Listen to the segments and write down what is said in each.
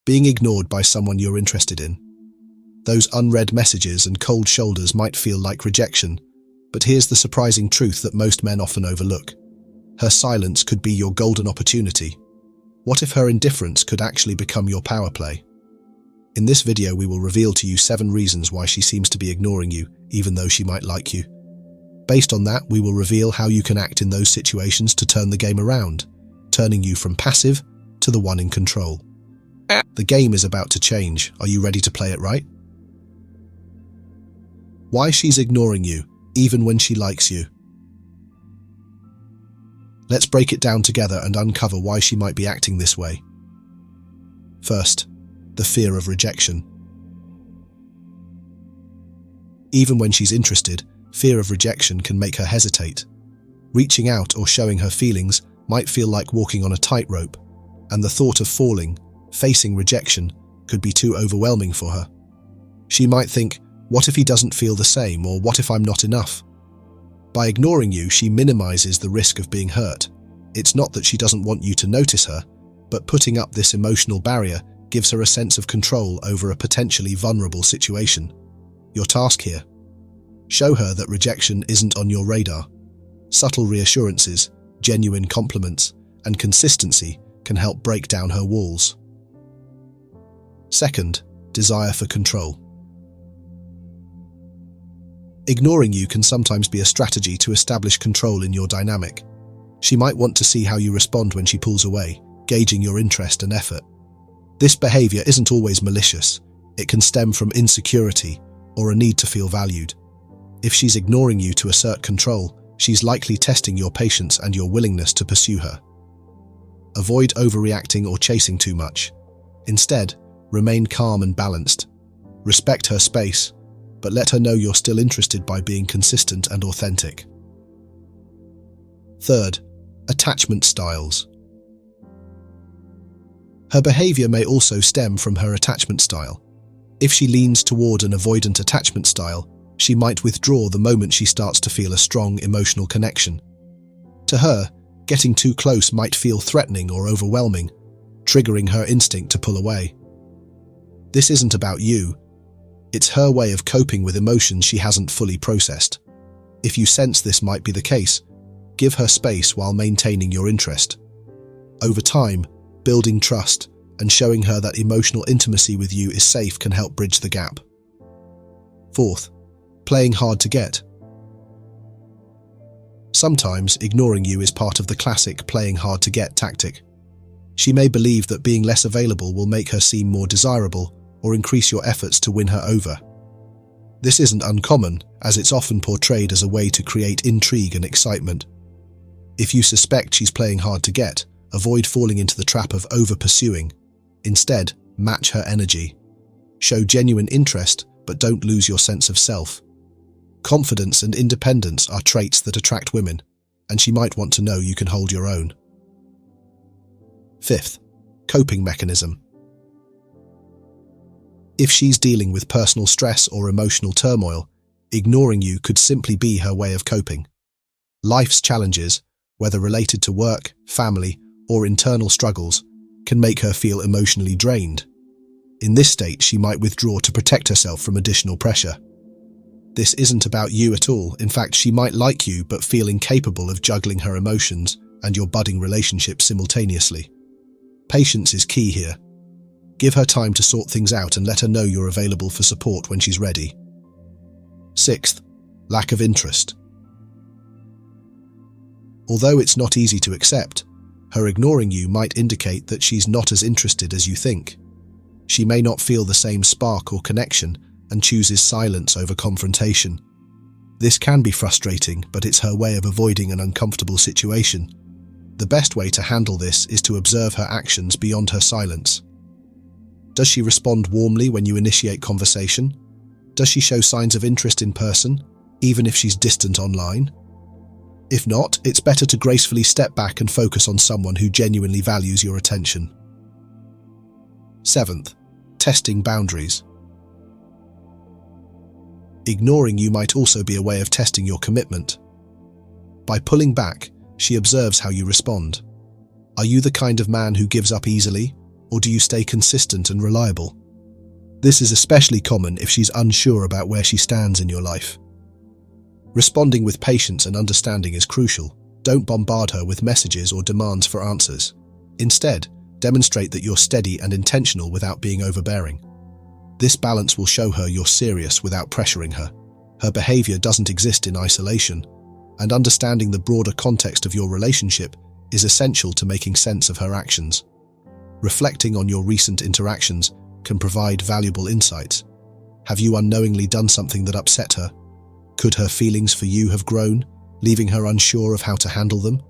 being ignored by someone you're interested in. Those unread messages and cold shoulders might feel like rejection, but here's the surprising truth that most men often overlook. Her silence could be your golden opportunity. What if her indifference could actually become your power play? In this video, we will reveal to you 7 reasons why she seems to be ignoring you, even though she might like you. Based on that, we will reveal how you can act in those situations to turn the game around, turning you from passive to the one in control. The game is about to change. Are you ready to play it right? Why she's ignoring you, even when she likes you. Let's break it down together and uncover why she might be acting this way. First, the fear of rejection. Even when she's interested, fear of rejection can make her hesitate. Reaching out or showing her feelings might feel like walking on a tightrope, and the thought of facing rejection, could be too overwhelming for her. She might think, what if he doesn't feel the same, or what if I'm not enough? By ignoring you, she minimizes the risk of being hurt. It's not that she doesn't want you to notice her, but putting up this emotional barrier gives her a sense of control over a potentially vulnerable situation. Your task here: show her that rejection isn't on your radar. Subtle reassurances, genuine compliments, and consistency can help break down her walls. Second, desire for control. Ignoring you can sometimes be a strategy to establish control in your dynamic. She might want to see how you respond when she pulls away, gauging your interest and effort. This behavior isn't always malicious. It can stem from insecurity or a need to feel valued. If she's ignoring you to assert control, she's likely testing your patience and your willingness to pursue her. Avoid overreacting or chasing too much. Instead, remain calm and balanced. Respect her space, but let her know you're still interested by being consistent and authentic. Third, attachment styles. Her behavior may also stem from her attachment style. If she leans toward an avoidant attachment style, she might withdraw the moment she starts to feel a strong emotional connection. To her, getting too close might feel threatening or overwhelming, triggering her instinct to pull away. This isn't about you. It's her way of coping with emotions she hasn't fully processed. If you sense this might be the case, give her space while maintaining your interest. Over time, building trust and showing her that emotional intimacy with you is safe can help bridge the gap. Fourth, playing hard to get. Sometimes ignoring you is part of the classic playing hard to get tactic. She may believe that being less available will make her seem more desirable or increase your efforts to win her over. This isn't uncommon, as it's often portrayed as a way to create intrigue and excitement. If you suspect she's playing hard to get, avoid falling into the trap of over-pursuing. Instead, match her energy. Show genuine interest, but don't lose your sense of self. Confidence and independence are traits that attract women, and she might want to know you can hold your own. Fifth, coping mechanism. If she's dealing with personal stress or emotional turmoil, ignoring you could simply be her way of coping. Life's challenges, whether related to work, family, or internal struggles, can make her feel emotionally drained. In this state, she might withdraw to protect herself from additional pressure. This isn't about you at all. In fact, she might like you but feel incapable of juggling her emotions and your budding relationship simultaneously. Patience is key here. Give her time to sort things out and let her know you're available for support when she's ready. Sixth, lack of interest. Although it's not easy to accept, her ignoring you might indicate that she's not as interested as you think. She may not feel the same spark or connection and chooses silence over confrontation. This can be frustrating, but it's her way of avoiding an uncomfortable situation. The best way to handle this is to observe her actions beyond her silence. Does she respond warmly when you initiate conversation? Does she show signs of interest in person, even if she's distant online? If not, it's better to gracefully step back and focus on someone who genuinely values your attention. Seventh, testing boundaries. Ignoring you might also be a way of testing your commitment. By pulling back, she observes how you respond. Are you the kind of man who gives up easily, or do you stay consistent and reliable? This is especially common if she's unsure about where she stands in your life. Responding with patience and understanding is crucial. Don't bombard her with messages or demands for answers. Instead, demonstrate that you're steady and intentional without being overbearing. This balance will show her you're serious without pressuring her. Her behavior doesn't exist in isolation, and understanding the broader context of your relationship is essential to making sense of her actions. Reflecting on your recent interactions can provide valuable insights. Have you unknowingly done something that upset her? Could her feelings for you have grown, leaving her unsure of how to handle them?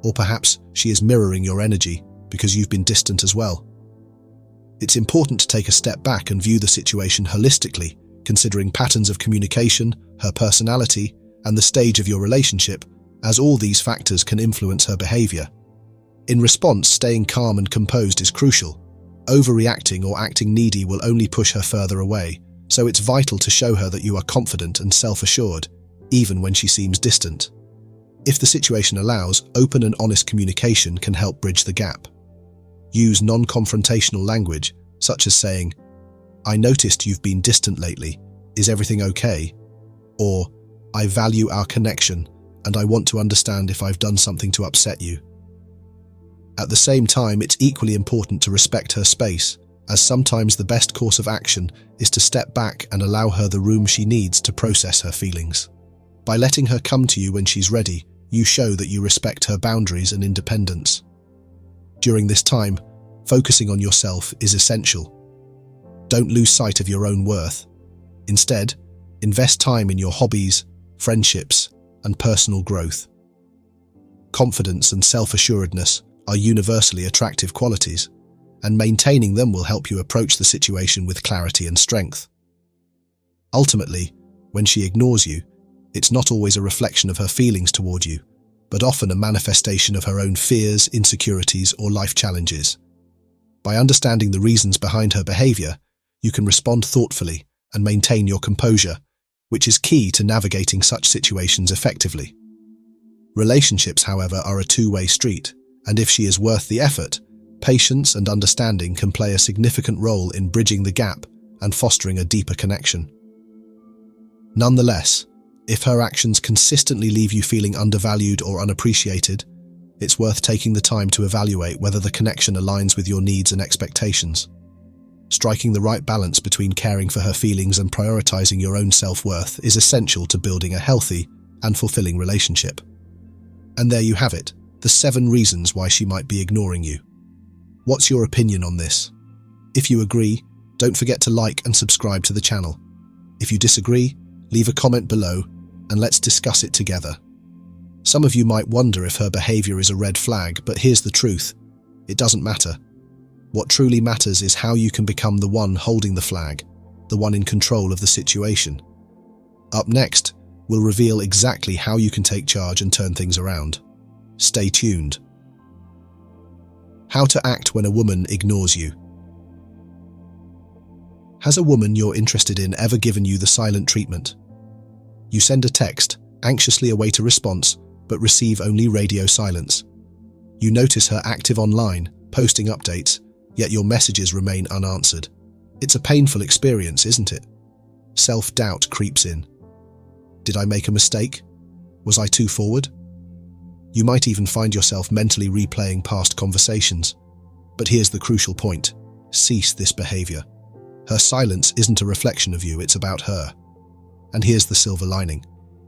Or perhaps she is mirroring your energy because you've been distant as well. It's important to take a step back and view the situation holistically, considering patterns of communication, her personality, and the stage of your relationship, as all these factors can influence her behavior. In response, staying calm and composed is crucial. Overreacting or acting needy will only push her further away, so it's vital to show her that you are confident and self-assured, even when she seems distant. If the situation allows, open and honest communication can help bridge the gap. Use non-confrontational language, such as saying, "I noticed you've been distant lately. Is everything okay?" Or, "I value our connection, and I want to understand if I've done something to upset you." At the same time, it's equally important to respect her space, as sometimes the best course of action is to step back and allow her the room she needs to process her feelings. By letting her come to you when she's ready, you show that you respect her boundaries and independence. During this time, focusing on yourself is essential. Don't lose sight of your own worth. Instead, invest time in your hobbies, friendships, and personal growth. Confidence and self-assuredness are universally attractive qualities, and maintaining them will help you approach the situation with clarity and strength. Ultimately, when she ignores you, it's not always a reflection of her feelings toward you, but often a manifestation of her own fears, insecurities, or life challenges. By understanding the reasons behind her behavior, you can respond thoughtfully and maintain your composure, which is key to navigating such situations effectively. Relationships, however, are a two-way street, and if she is worth the effort, patience and understanding can play a significant role in bridging the gap and fostering a deeper connection. Nonetheless, if her actions consistently leave you feeling undervalued or unappreciated, it's worth taking the time to evaluate whether the connection aligns with your needs and expectations. Striking the right balance between caring for her feelings and prioritizing your own self-worth is essential to building a healthy and fulfilling relationship. And there you have it, the 7 reasons why she might be ignoring you. What's your opinion on this? If you agree, don't forget to like and subscribe to the channel. If you disagree, leave a comment below and let's discuss it together. Some of you might wonder if her behavior is a red flag, but here's the truth. It doesn't matter. What truly matters is how you can become the one holding the flag, the one in control of the situation. Up next, we'll reveal exactly how you can take charge and turn things around. Stay tuned. How to act when a woman ignores you. Has a woman you're interested in ever given you the silent treatment? You send a text, anxiously await a response, but receive only radio silence. You notice her active online, posting updates, yet your messages remain unanswered. It's a painful experience, isn't it? Self-doubt creeps in. Did I make a mistake? Was I too forward? You might even find yourself mentally replaying past conversations. But here's the crucial point. Cease this behavior. Her silence isn't a reflection of you, it's about her. And here's the silver lining.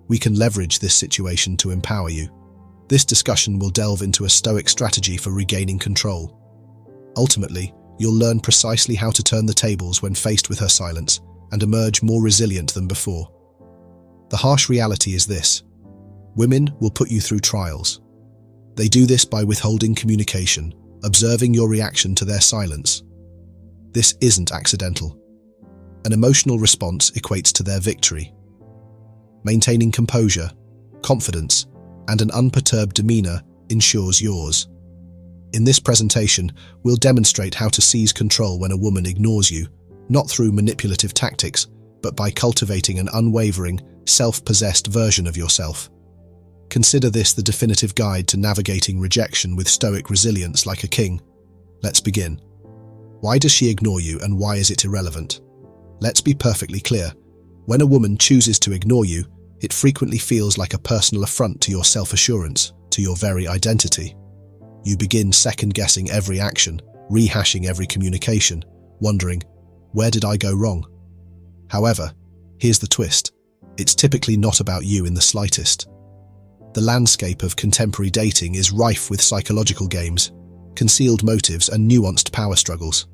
We can leverage this situation to empower you. This discussion will delve into a stoic strategy for regaining control. Ultimately, you'll learn precisely how to turn the tables when faced with her silence and emerge more resilient than before. The harsh reality is this. Women will put you through trials. They do this by withholding communication, observing your reaction to their silence. This isn't accidental. An emotional response equates to their victory. Maintaining composure, confidence, and an unperturbed demeanor ensures yours. In this presentation, we'll demonstrate how to seize control when a woman ignores you, not through manipulative tactics, but by cultivating an unwavering, self-possessed version of yourself. Consider this the definitive guide to navigating rejection with stoic resilience like a king. Let's begin. Why does she ignore you, and why is it irrelevant? Let's be perfectly clear. When a woman chooses to ignore you, it frequently feels like a personal affront to your self-assurance, to your very identity. You begin second-guessing every action, rehashing every communication, wondering, where did I go wrong? However, here's the twist. It's typically not about you in the slightest. The landscape of contemporary dating is rife with psychological games, concealed motives, and nuanced power struggles.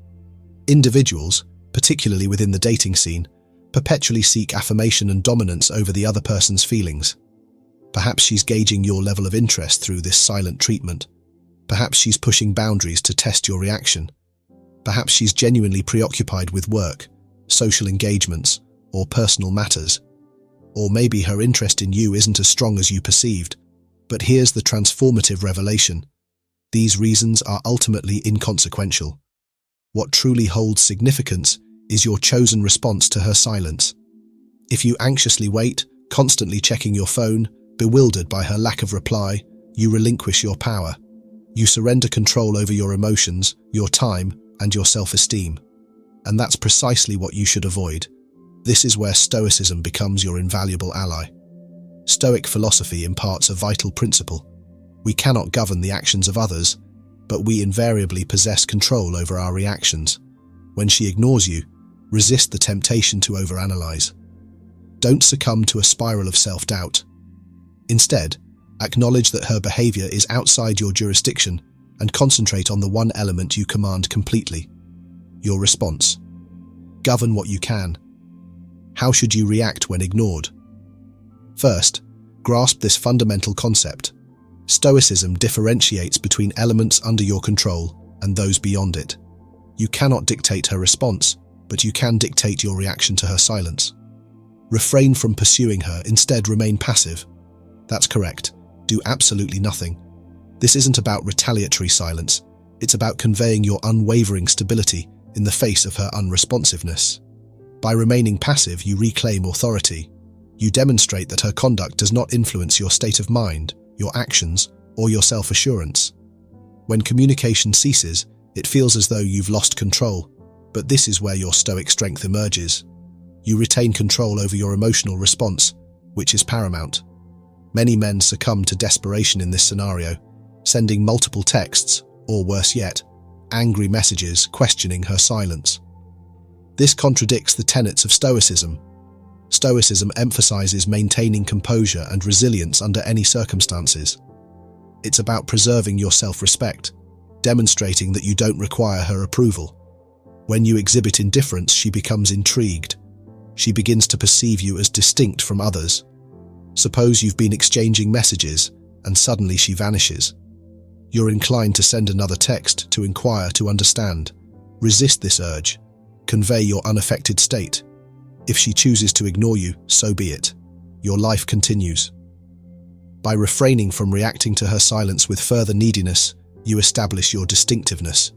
Individuals, particularly within the dating scene, perpetually seek affirmation and dominance over the other person's feelings. Perhaps she's gauging your level of interest through this silent treatment. Perhaps she's pushing boundaries to test your reaction. Perhaps she's genuinely preoccupied with work, social engagements, or personal matters. Or maybe her interest in you isn't as strong as you perceived. But here's the transformative revelation. These reasons are ultimately inconsequential. What truly holds significance is your chosen response to her silence. If you anxiously wait, constantly checking your phone, bewildered by her lack of reply, you relinquish your power. You surrender control over your emotions, your time, and your self-esteem. And that's precisely what you should avoid. This is where Stoicism becomes your invaluable ally. Stoic philosophy imparts a vital principle. We cannot govern the actions of others, but we invariably possess control over our reactions. When she ignores you, resist the temptation to overanalyze. Don't succumb to a spiral of self-doubt. Instead, acknowledge that her behavior is outside your jurisdiction and concentrate on the one element you command completely: your response. Govern what you can. How should you react when ignored? First, grasp this fundamental concept. Stoicism differentiates between elements under your control and those beyond it. You cannot dictate her response, but you can dictate your reaction to her silence. Refrain from pursuing her, instead remain passive. That's correct. Do absolutely nothing. This isn't about retaliatory silence. It's about conveying your unwavering stability in the face of her unresponsiveness. By remaining passive, you reclaim authority. You demonstrate that her conduct does not influence your state of mind, your actions, or your self-assurance. When communication ceases, it feels as though you've lost control, but this is where your stoic strength emerges. You retain control over your emotional response, which is paramount. Many men succumb to desperation in this scenario, sending multiple texts, or worse yet, angry messages questioning her silence. This contradicts the tenets of Stoicism. Stoicism emphasizes maintaining composure and resilience under any circumstances. It's about preserving your self-respect, demonstrating that you don't require her approval. When you exhibit indifference, she becomes intrigued. She begins to perceive you as distinct from others. Suppose you've been exchanging messages, and suddenly she vanishes. You're inclined to send another text, to inquire, to understand. Resist this urge. Convey your unaffected state. If she chooses to ignore you, so be it. Your life continues. By refraining from reacting to her silence with further neediness, you establish your distinctiveness.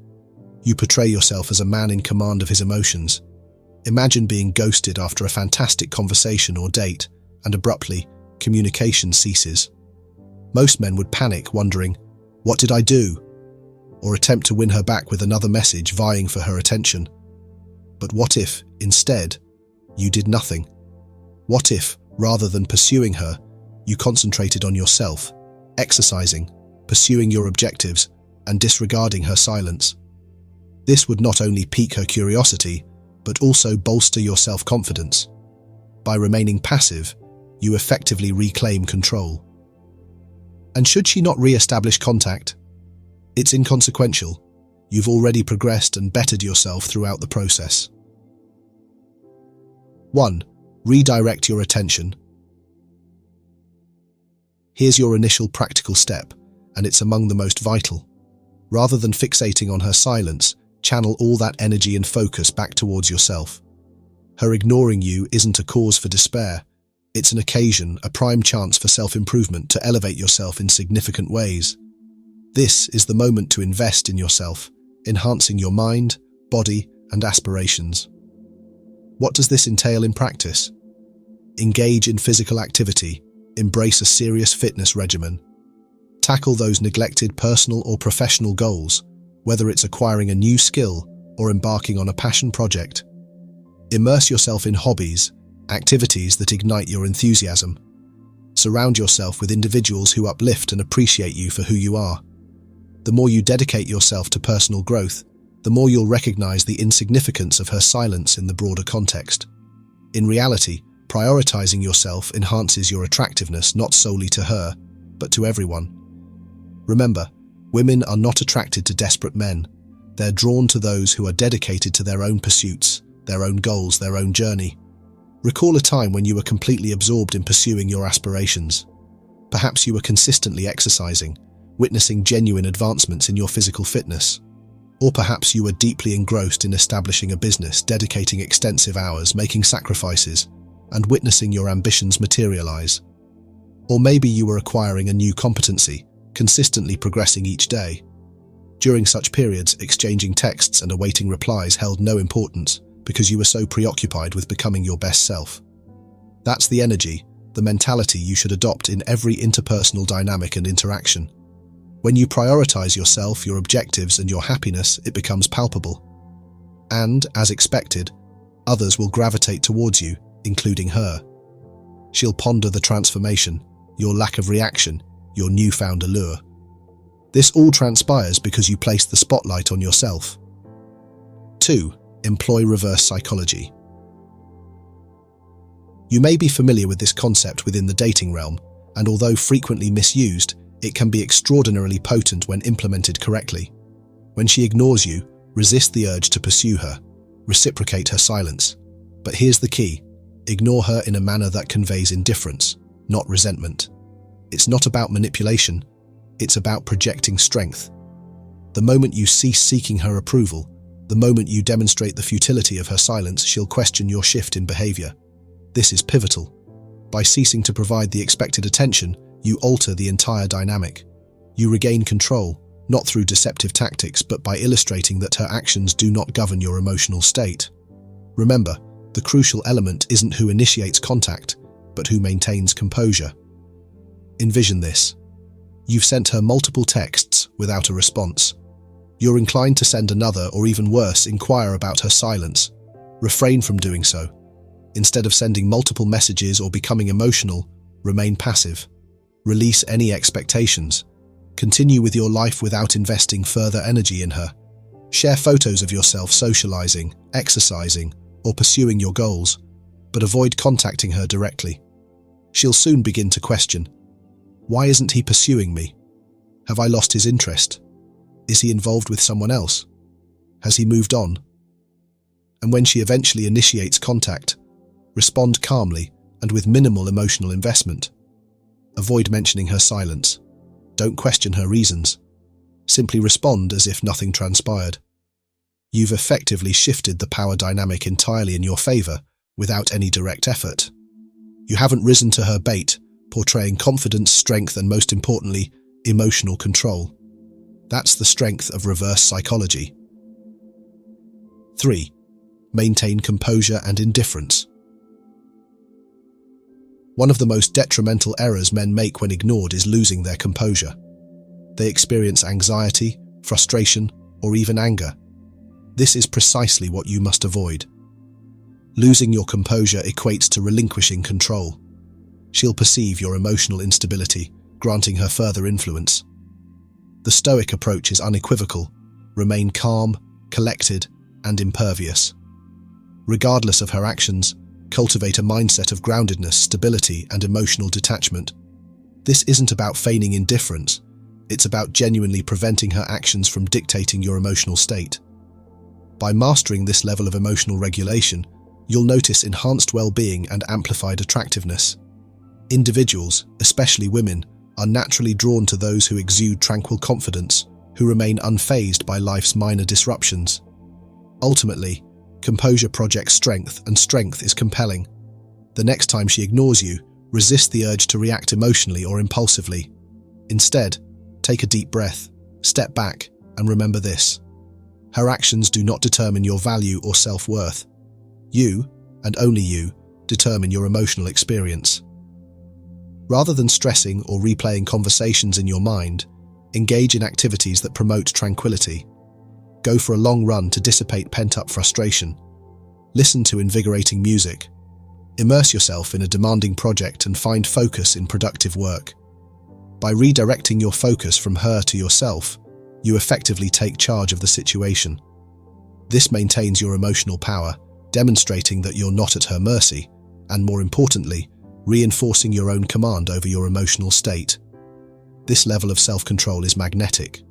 You portray yourself as a man in command of his emotions. Imagine being ghosted after a fantastic conversation or date, and abruptly, communication ceases. Most men would panic, wondering, "What did I do?" or attempt to win her back with another message vying for her attention. But what if, instead, you did nothing? What if, rather than pursuing her, you concentrated on yourself, exercising, pursuing your objectives, and disregarding her silence? This would not only pique her curiosity, but also bolster your self-confidence. By remaining passive, you effectively reclaim control. And should she not re-establish contact? It's inconsequential. You've already progressed and bettered yourself throughout the process. 1. Redirect your attention. Here's your initial practical step, and it's among the most vital. Rather than fixating on her silence, channel all that energy and focus back towards yourself. Her ignoring you isn't a cause for despair. It's an occasion, a prime chance for self-improvement to elevate yourself in significant ways. This is the moment to invest in yourself, enhancing your mind, body, and aspirations. What does this entail in practice? Engage in physical activity, embrace a serious fitness regimen. Tackle those neglected personal or professional goals, whether it's acquiring a new skill or embarking on a passion project. Immerse yourself in hobbies, activities that ignite your enthusiasm. Surround yourself with individuals who uplift and appreciate you for who you are. The more you dedicate yourself to personal growth, the more you'll recognize the insignificance of her silence in the broader context. In reality, prioritizing yourself enhances your attractiveness not solely to her, but to everyone. Remember, women are not attracted to desperate men. They're drawn to those who are dedicated to their own pursuits, their own goals, their own journey. Recall a time when you were completely absorbed in pursuing your aspirations. Perhaps you were consistently exercising, witnessing genuine advancements in your physical fitness. Or perhaps you were deeply engrossed in establishing a business, dedicating extensive hours, making sacrifices, and witnessing your ambitions materialize. Or maybe you were acquiring a new competency, consistently progressing each day. During such periods, exchanging texts and awaiting replies held no importance because you were so preoccupied with becoming your best self. That's the energy, the mentality you should adopt in every interpersonal dynamic and interaction. When you prioritize yourself, your objectives, and your happiness, it becomes palpable. And, as expected, others will gravitate towards you, including her. She'll ponder the transformation, your lack of reaction, your newfound allure. This all transpires because you placed the spotlight on yourself. 2. Employ reverse psychology. You may be familiar with this concept within the dating realm, and although frequently misused, it can be extraordinarily potent when implemented correctly. When she ignores you, resist the urge to pursue her. Reciprocate her silence. But here's the key. Ignore her in a manner that conveys indifference, not resentment. It's not about manipulation. It's about projecting strength. The moment you cease seeking her approval, the moment you demonstrate the futility of her silence, she'll question your shift in behavior. This is pivotal. By ceasing to provide the expected attention, you alter the entire dynamic. You regain control, not through deceptive tactics, but by illustrating that her actions do not govern your emotional state. Remember, the crucial element isn't who initiates contact, but who maintains composure. Envision this. You've sent her multiple texts without a response. You're inclined to send another, or even worse, inquire about her silence. Refrain from doing so. Instead of sending multiple messages or becoming emotional, remain passive. Release any expectations. Continue with your life without investing further energy in her. Share photos of yourself socializing, exercising, or pursuing your goals, but avoid contacting her directly. She'll soon begin to question, why isn't he pursuing me? Have I lost his interest? Is he involved with someone else? Has he moved on? And when she eventually initiates contact, respond calmly and with minimal emotional investment. Avoid mentioning her silence. Don't question her reasons. Simply respond as if nothing transpired. You've effectively shifted the power dynamic entirely in your favor without any direct effort. You haven't risen to her bait, portraying confidence, strength, and most importantly, emotional control. That's the strength of reverse psychology. 3. Maintain composure and indifference. One of the most detrimental errors men make when ignored is losing their composure. They experience anxiety, frustration, or even anger. This is precisely what you must avoid. Losing your composure equates to relinquishing control. She'll perceive your emotional instability, granting her further influence. The Stoic approach is unequivocal. Remain calm, collected, and impervious. Regardless of her actions, cultivate a mindset of groundedness, stability, and emotional detachment. This isn't about feigning indifference. It's about genuinely preventing her actions from dictating your emotional state. By mastering this level of emotional regulation, you'll notice enhanced well-being and amplified attractiveness. Individuals, especially women, are naturally drawn to those who exude tranquil confidence, who remain unfazed by life's minor disruptions. Ultimately, composure projects strength, and strength is compelling. The next time she ignores you, resist the urge to react emotionally or impulsively. Instead, take a deep breath, step back, and remember this. Her actions do not determine your value or self-worth. You, and only you, determine your emotional experience. Rather than stressing or replaying conversations in your mind, engage in activities that promote tranquility. Go for a long run to dissipate pent-up frustration. Listen to invigorating music. Immerse yourself in a demanding project and find focus in productive work. By redirecting your focus from her to yourself, you effectively take charge of the situation. This maintains your emotional power, demonstrating that you're not at her mercy, and more importantly, reinforcing your own command over your emotional state. This level of self-control is magnetic.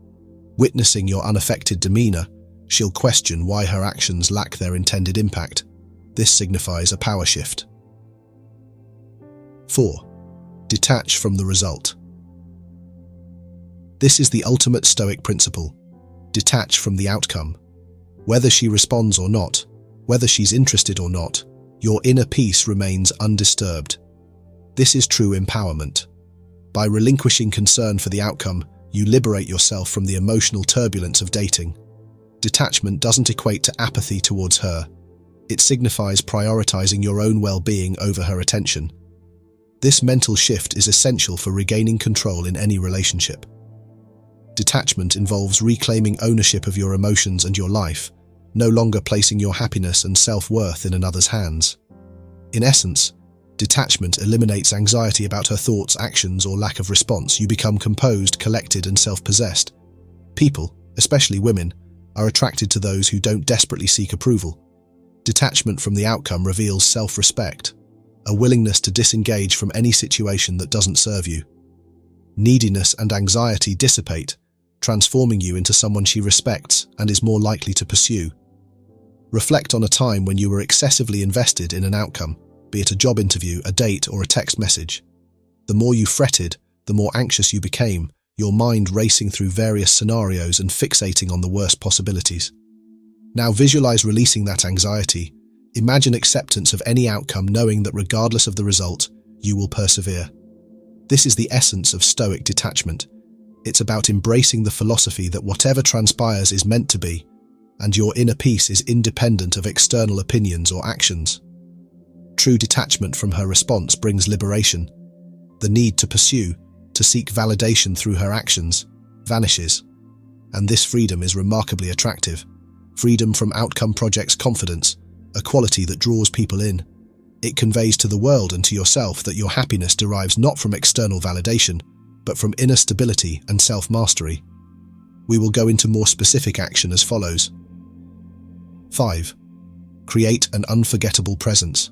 Witnessing your unaffected demeanor, she'll question why her actions lack their intended impact. This signifies a power shift. 4. Detach from the result. This is the ultimate Stoic principle. Detach from the outcome. Whether she responds or not, whether she's interested or not, your inner peace remains undisturbed. This is true empowerment. By relinquishing concern for the outcome, you liberate yourself from the emotional turbulence of dating. Detachment doesn't equate to apathy towards her. It signifies prioritizing your own well-being over her attention. This mental shift is essential for regaining control in any relationship. Detachment involves reclaiming ownership of your emotions and your life, no longer placing your happiness and self-worth in another's hands. In essence, detachment eliminates anxiety about her thoughts, actions, or lack of response. You become composed, collected, and self-possessed. People, especially women, are attracted to those who don't desperately seek approval. Detachment from the outcome reveals self-respect, a willingness to disengage from any situation that doesn't serve you. Neediness and anxiety dissipate, transforming you into someone she respects and is more likely to pursue. Reflect on a time when you were excessively invested in an outcome, be it a job interview, a date, or a text message. The more you fretted, the more anxious you became, your mind racing through various scenarios and fixating on the worst possibilities. Now visualize releasing that anxiety. Imagine acceptance of any outcome, knowing that regardless of the result, you will persevere. This is the essence of Stoic detachment. It's about embracing the philosophy that whatever transpires is meant to be, and your inner peace is independent of external opinions or actions. True detachment from her response brings liberation. The need to pursue, to seek validation through her actions, vanishes. And this freedom is remarkably attractive. Freedom from outcome projects confidence, a quality that draws people in. It conveys to the world and to yourself that your happiness derives not from external validation, but from inner stability and self-mastery. We will go into more specific action as follows. 5. Create an unforgettable presence.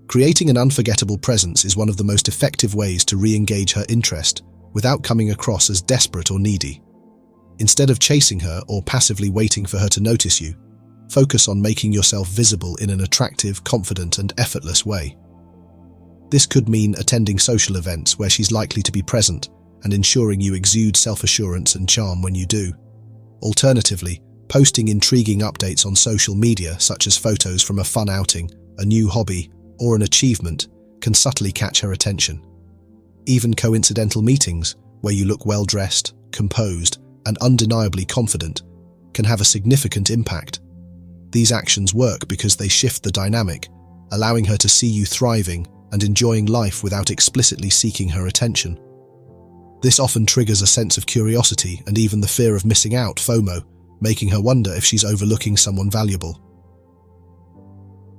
Creating an unforgettable presence is one of the most effective ways to re-engage her interest without coming across as desperate or needy. Instead of chasing her or passively waiting for her to notice you, focus on making yourself visible in an attractive, confident, and effortless way. This could mean attending social events where she's likely to be present and ensuring you exude self-assurance and charm when you do. Alternatively, posting intriguing updates on social media, such as photos from a fun outing, a new hobby, or an achievement, can subtly catch her attention. Even coincidental meetings, where you look well-dressed, composed, and undeniably confident, can have a significant impact. These actions work because they shift the dynamic, allowing her to see you thriving and enjoying life without explicitly seeking her attention. This often triggers a sense of curiosity and even the fear of missing out, FOMO, making her wonder if she's overlooking someone valuable.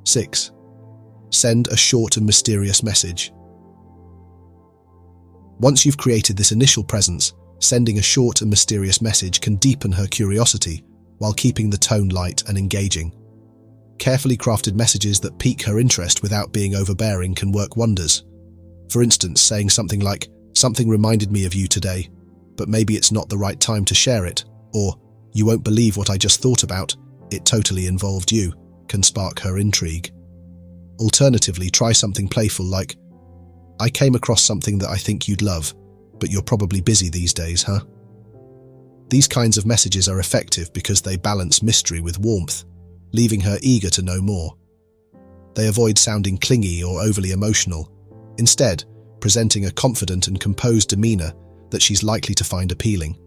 6. Send a short and mysterious message. Once you've created this initial presence, sending a short and mysterious message can deepen her curiosity while keeping the tone light and engaging. Carefully crafted messages that pique her interest without being overbearing can work wonders. For instance, saying something like, "Something reminded me of you today, but maybe it's not the right time to share it," or "You won't believe what I just thought about, it totally involved you," can spark her intrigue. Alternatively, try something playful like, "I came across something that I think you'd love, but you're probably busy these days, huh?" These kinds of messages are effective because they balance mystery with warmth, leaving her eager to know more. They avoid sounding clingy or overly emotional, instead presenting a confident and composed demeanor that she's likely to find appealing.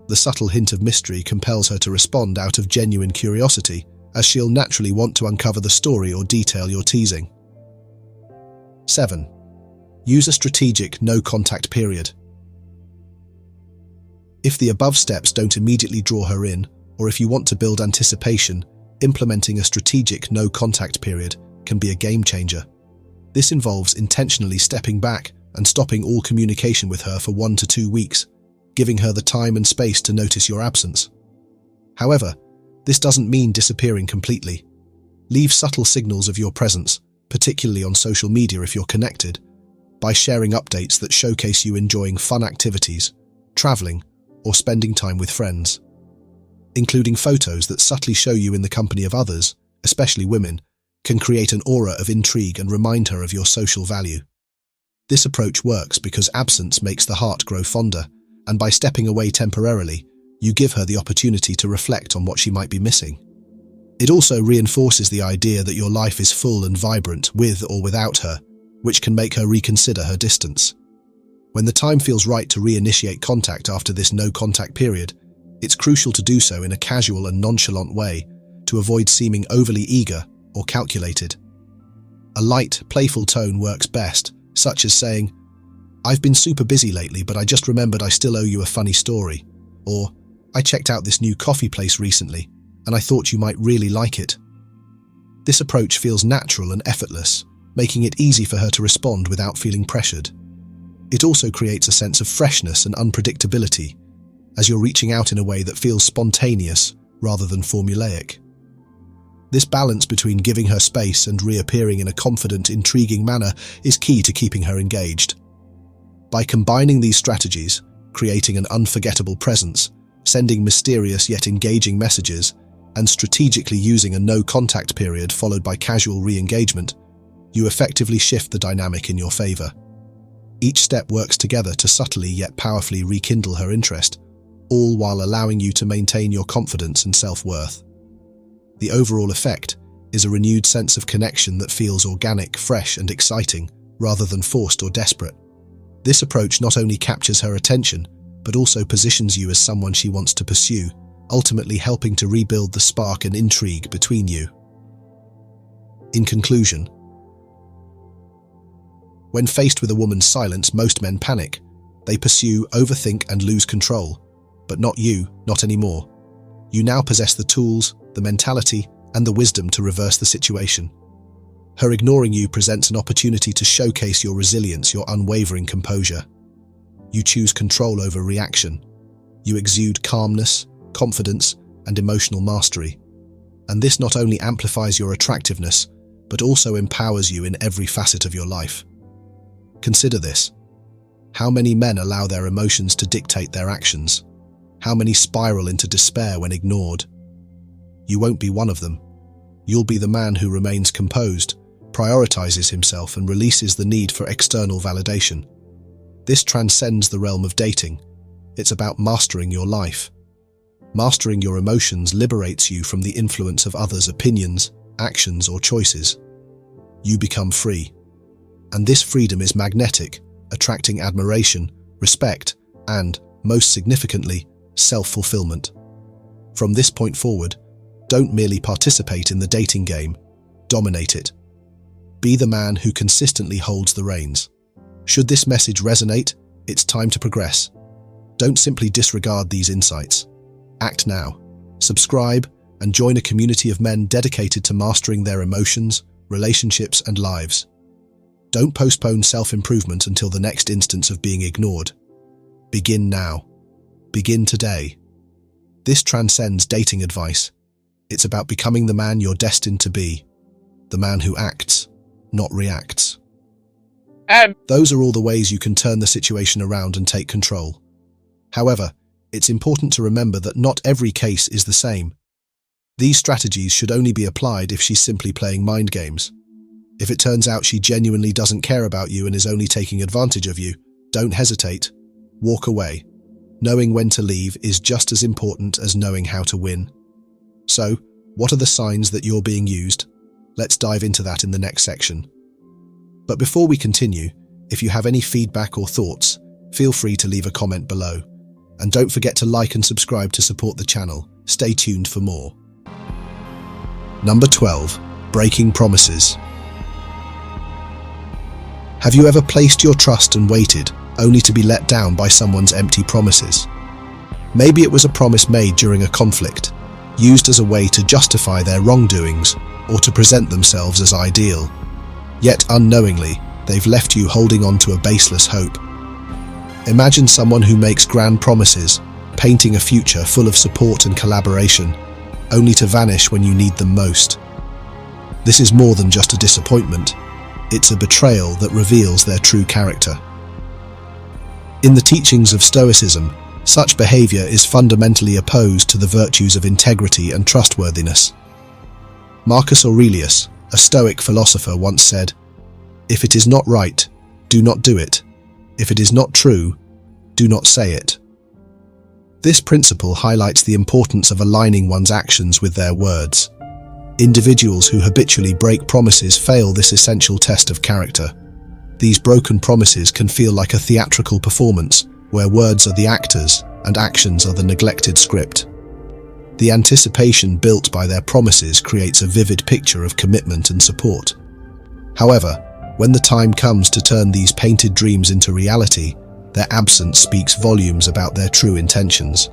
The subtle hint of mystery compels her to respond out of genuine curiosity, as she'll naturally want to uncover the story or detail you're teasing. 7. Use a strategic no-contact period. If the above steps don't immediately draw her in, or if you want to build anticipation, implementing a strategic no-contact period can be a game changer. This involves intentionally stepping back and stopping all communication with her for 1 to 2 weeks, giving her the time and space to notice your absence. However, this doesn't mean disappearing completely. Leave subtle signals of your presence, particularly on social media if you're connected, by sharing updates that showcase you enjoying fun activities, traveling, or spending time with friends. Including photos that subtly show you in the company of others, especially women, can create an aura of intrigue and remind her of your social value. This approach works because absence makes the heart grow fonder, and by stepping away temporarily, you give her the opportunity to reflect on what she might be missing. It also reinforces the idea that your life is full and vibrant with or without her, which can make her reconsider her distance. When the time feels right to reinitiate contact after this no-contact period, it's crucial to do so in a casual and nonchalant way to avoid seeming overly eager or calculated. A light, playful tone works best, such as saying, "I've been super busy lately, but I just remembered I still owe you a funny story," or "I checked out this new coffee place recently, and I thought you might really like it." This approach feels natural and effortless, making it easy for her to respond without feeling pressured. It also creates a sense of freshness and unpredictability, as you're reaching out in a way that feels spontaneous rather than formulaic. This balance between giving her space and reappearing in a confident, intriguing manner is key to keeping her engaged. By combining these strategies, creating an unforgettable presence, sending mysterious yet engaging messages, and strategically using a no-contact period followed by casual re-engagement, you effectively shift the dynamic in your favor. Each step works together to subtly yet powerfully rekindle her interest, all while allowing you to maintain your confidence and self-worth. The overall effect is a renewed sense of connection that feels organic, fresh, and exciting, rather than forced or desperate. This approach not only captures her attention, but also positions you as someone she wants to pursue, ultimately helping to rebuild the spark and intrigue between you. In conclusion, when faced with a woman's silence, most men panic. They pursue, overthink, and lose control. But not you, not anymore. You now possess the tools, the mentality, and the wisdom to reverse the situation. Her ignoring you presents an opportunity to showcase your resilience, your unwavering composure. You choose control over reaction. You exude calmness, confidence, and emotional mastery. And this not only amplifies your attractiveness, but also empowers you in every facet of your life. Consider this. How many men allow their emotions to dictate their actions? How many spiral into despair when ignored? You won't be one of them. You'll be the man who remains composed, prioritizes himself, and releases the need for external validation. This transcends the realm of dating. It's about mastering your life. Mastering your emotions liberates you from the influence of others' opinions, actions, or choices. You become free. And this freedom is magnetic, attracting admiration, respect, and, most significantly, self-fulfillment. From this point forward, don't merely participate in the dating game, dominate it. Be the man who consistently holds the reins. Should this message resonate, it's time to progress. Don't simply disregard these insights. Act now. Subscribe and join a community of men dedicated to mastering their emotions, relationships, and lives. Don't postpone self-improvement until the next instance of being ignored. Begin now. Begin today. This transcends dating advice. It's about becoming the man you're destined to be. The man who acts, not reacts. Those are all the ways you can turn the situation around and take control. However, it's important to remember that not every case is the same. These strategies should only be applied if she's simply playing mind games. If it turns out she genuinely doesn't care about you and is only taking advantage of you, don't hesitate. Walk away. Knowing when to leave is just as important as knowing how to win. So, what are the signs that you're being used? Let's dive into that in the next section. But before we continue, if you have any feedback or thoughts, feel free to leave a comment below. And don't forget to like and subscribe to support the channel. Stay tuned for more. Number 12. Breaking promises. Have you ever placed your trust and waited, only to be let down by someone's empty promises? Maybe it was a promise made during a conflict, used as a way to justify their wrongdoings or to present themselves as ideal. Yet unknowingly, they've left you holding on to a baseless hope. Imagine someone who makes grand promises, painting a future full of support and collaboration, only to vanish when you need them most. This is more than just a disappointment. It's a betrayal that reveals their true character. In the teachings of Stoicism, such behavior is fundamentally opposed to the virtues of integrity and trustworthiness. Marcus Aurelius, a Stoic philosopher, once said, "If it is not right, do not do it. If it is not true, do not say it." This principle highlights the importance of aligning one's actions with their words. Individuals who habitually break promises fail this essential test of character. These broken promises can feel like a theatrical performance, where words are the actors and actions are the neglected script. The anticipation built by their promises creates a vivid picture of commitment and support. However, when the time comes to turn these painted dreams into reality, their absence speaks volumes about their true intentions.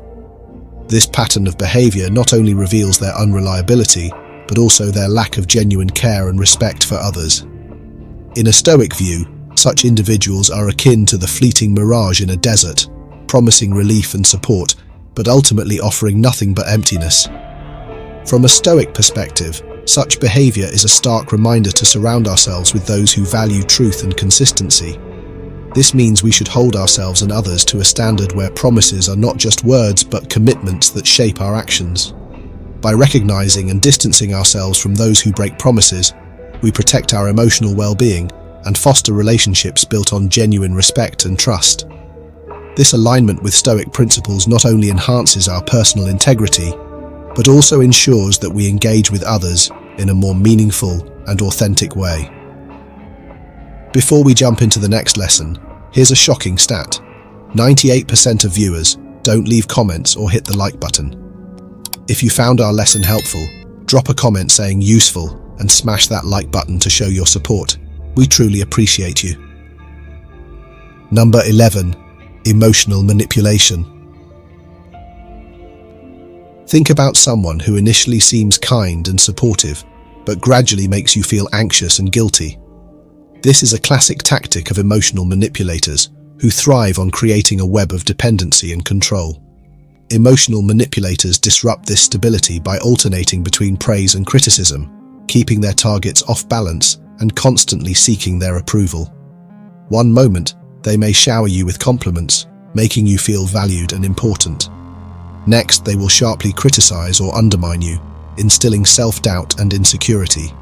This pattern of behavior not only reveals their unreliability, but also their lack of genuine care and respect for others. In a Stoic view, such individuals are akin to the fleeting mirage in a desert, promising relief and support, but ultimately offering nothing but emptiness. From a Stoic perspective, such behavior is a stark reminder to surround ourselves with those who value truth and consistency. This means we should hold ourselves and others to a standard where promises are not just words but commitments that shape our actions. By recognizing and distancing ourselves from those who break promises, we protect our emotional well-being and foster relationships built on genuine respect and trust. This alignment with Stoic principles not only enhances our personal integrity, but also ensures that we engage with others in a more meaningful and authentic way. Before we jump into the next lesson, here's a shocking stat. 98% of viewers don't leave comments or hit the like button. If you found our lesson helpful, drop a comment saying useful and smash that like button to show your support. We truly appreciate you. Number 11. Emotional manipulation. Think about someone who initially seems kind and supportive, but gradually makes you feel anxious and guilty. This is a classic tactic of emotional manipulators who thrive on creating a web of dependency and control. Emotional manipulators disrupt this stability by alternating between praise and criticism, keeping their targets off balance and constantly seeking their approval. One moment, they may shower you with compliments, making you feel valued and important. Next, they will sharply criticize or undermine you, instilling self-doubt and insecurity.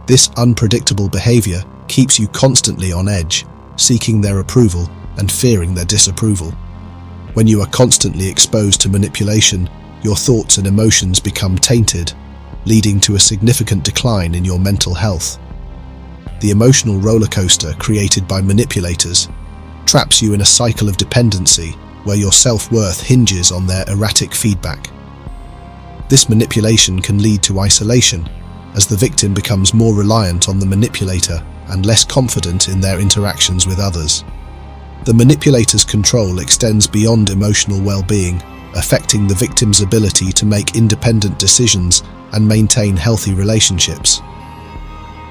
This unpredictable behavior keeps you constantly on edge, seeking their approval and fearing their disapproval. When you are constantly exposed to manipulation, your thoughts and emotions become tainted, leading to a significant decline in your mental health. The emotional roller coaster created by manipulators traps you in a cycle of dependency where your self-worth hinges on their erratic feedback. This manipulation can lead to isolation, as the victim becomes more reliant on the manipulator and less confident in their interactions with others. The manipulator's control extends beyond emotional well-being, affecting the victim's ability to make independent decisions and maintain healthy relationships.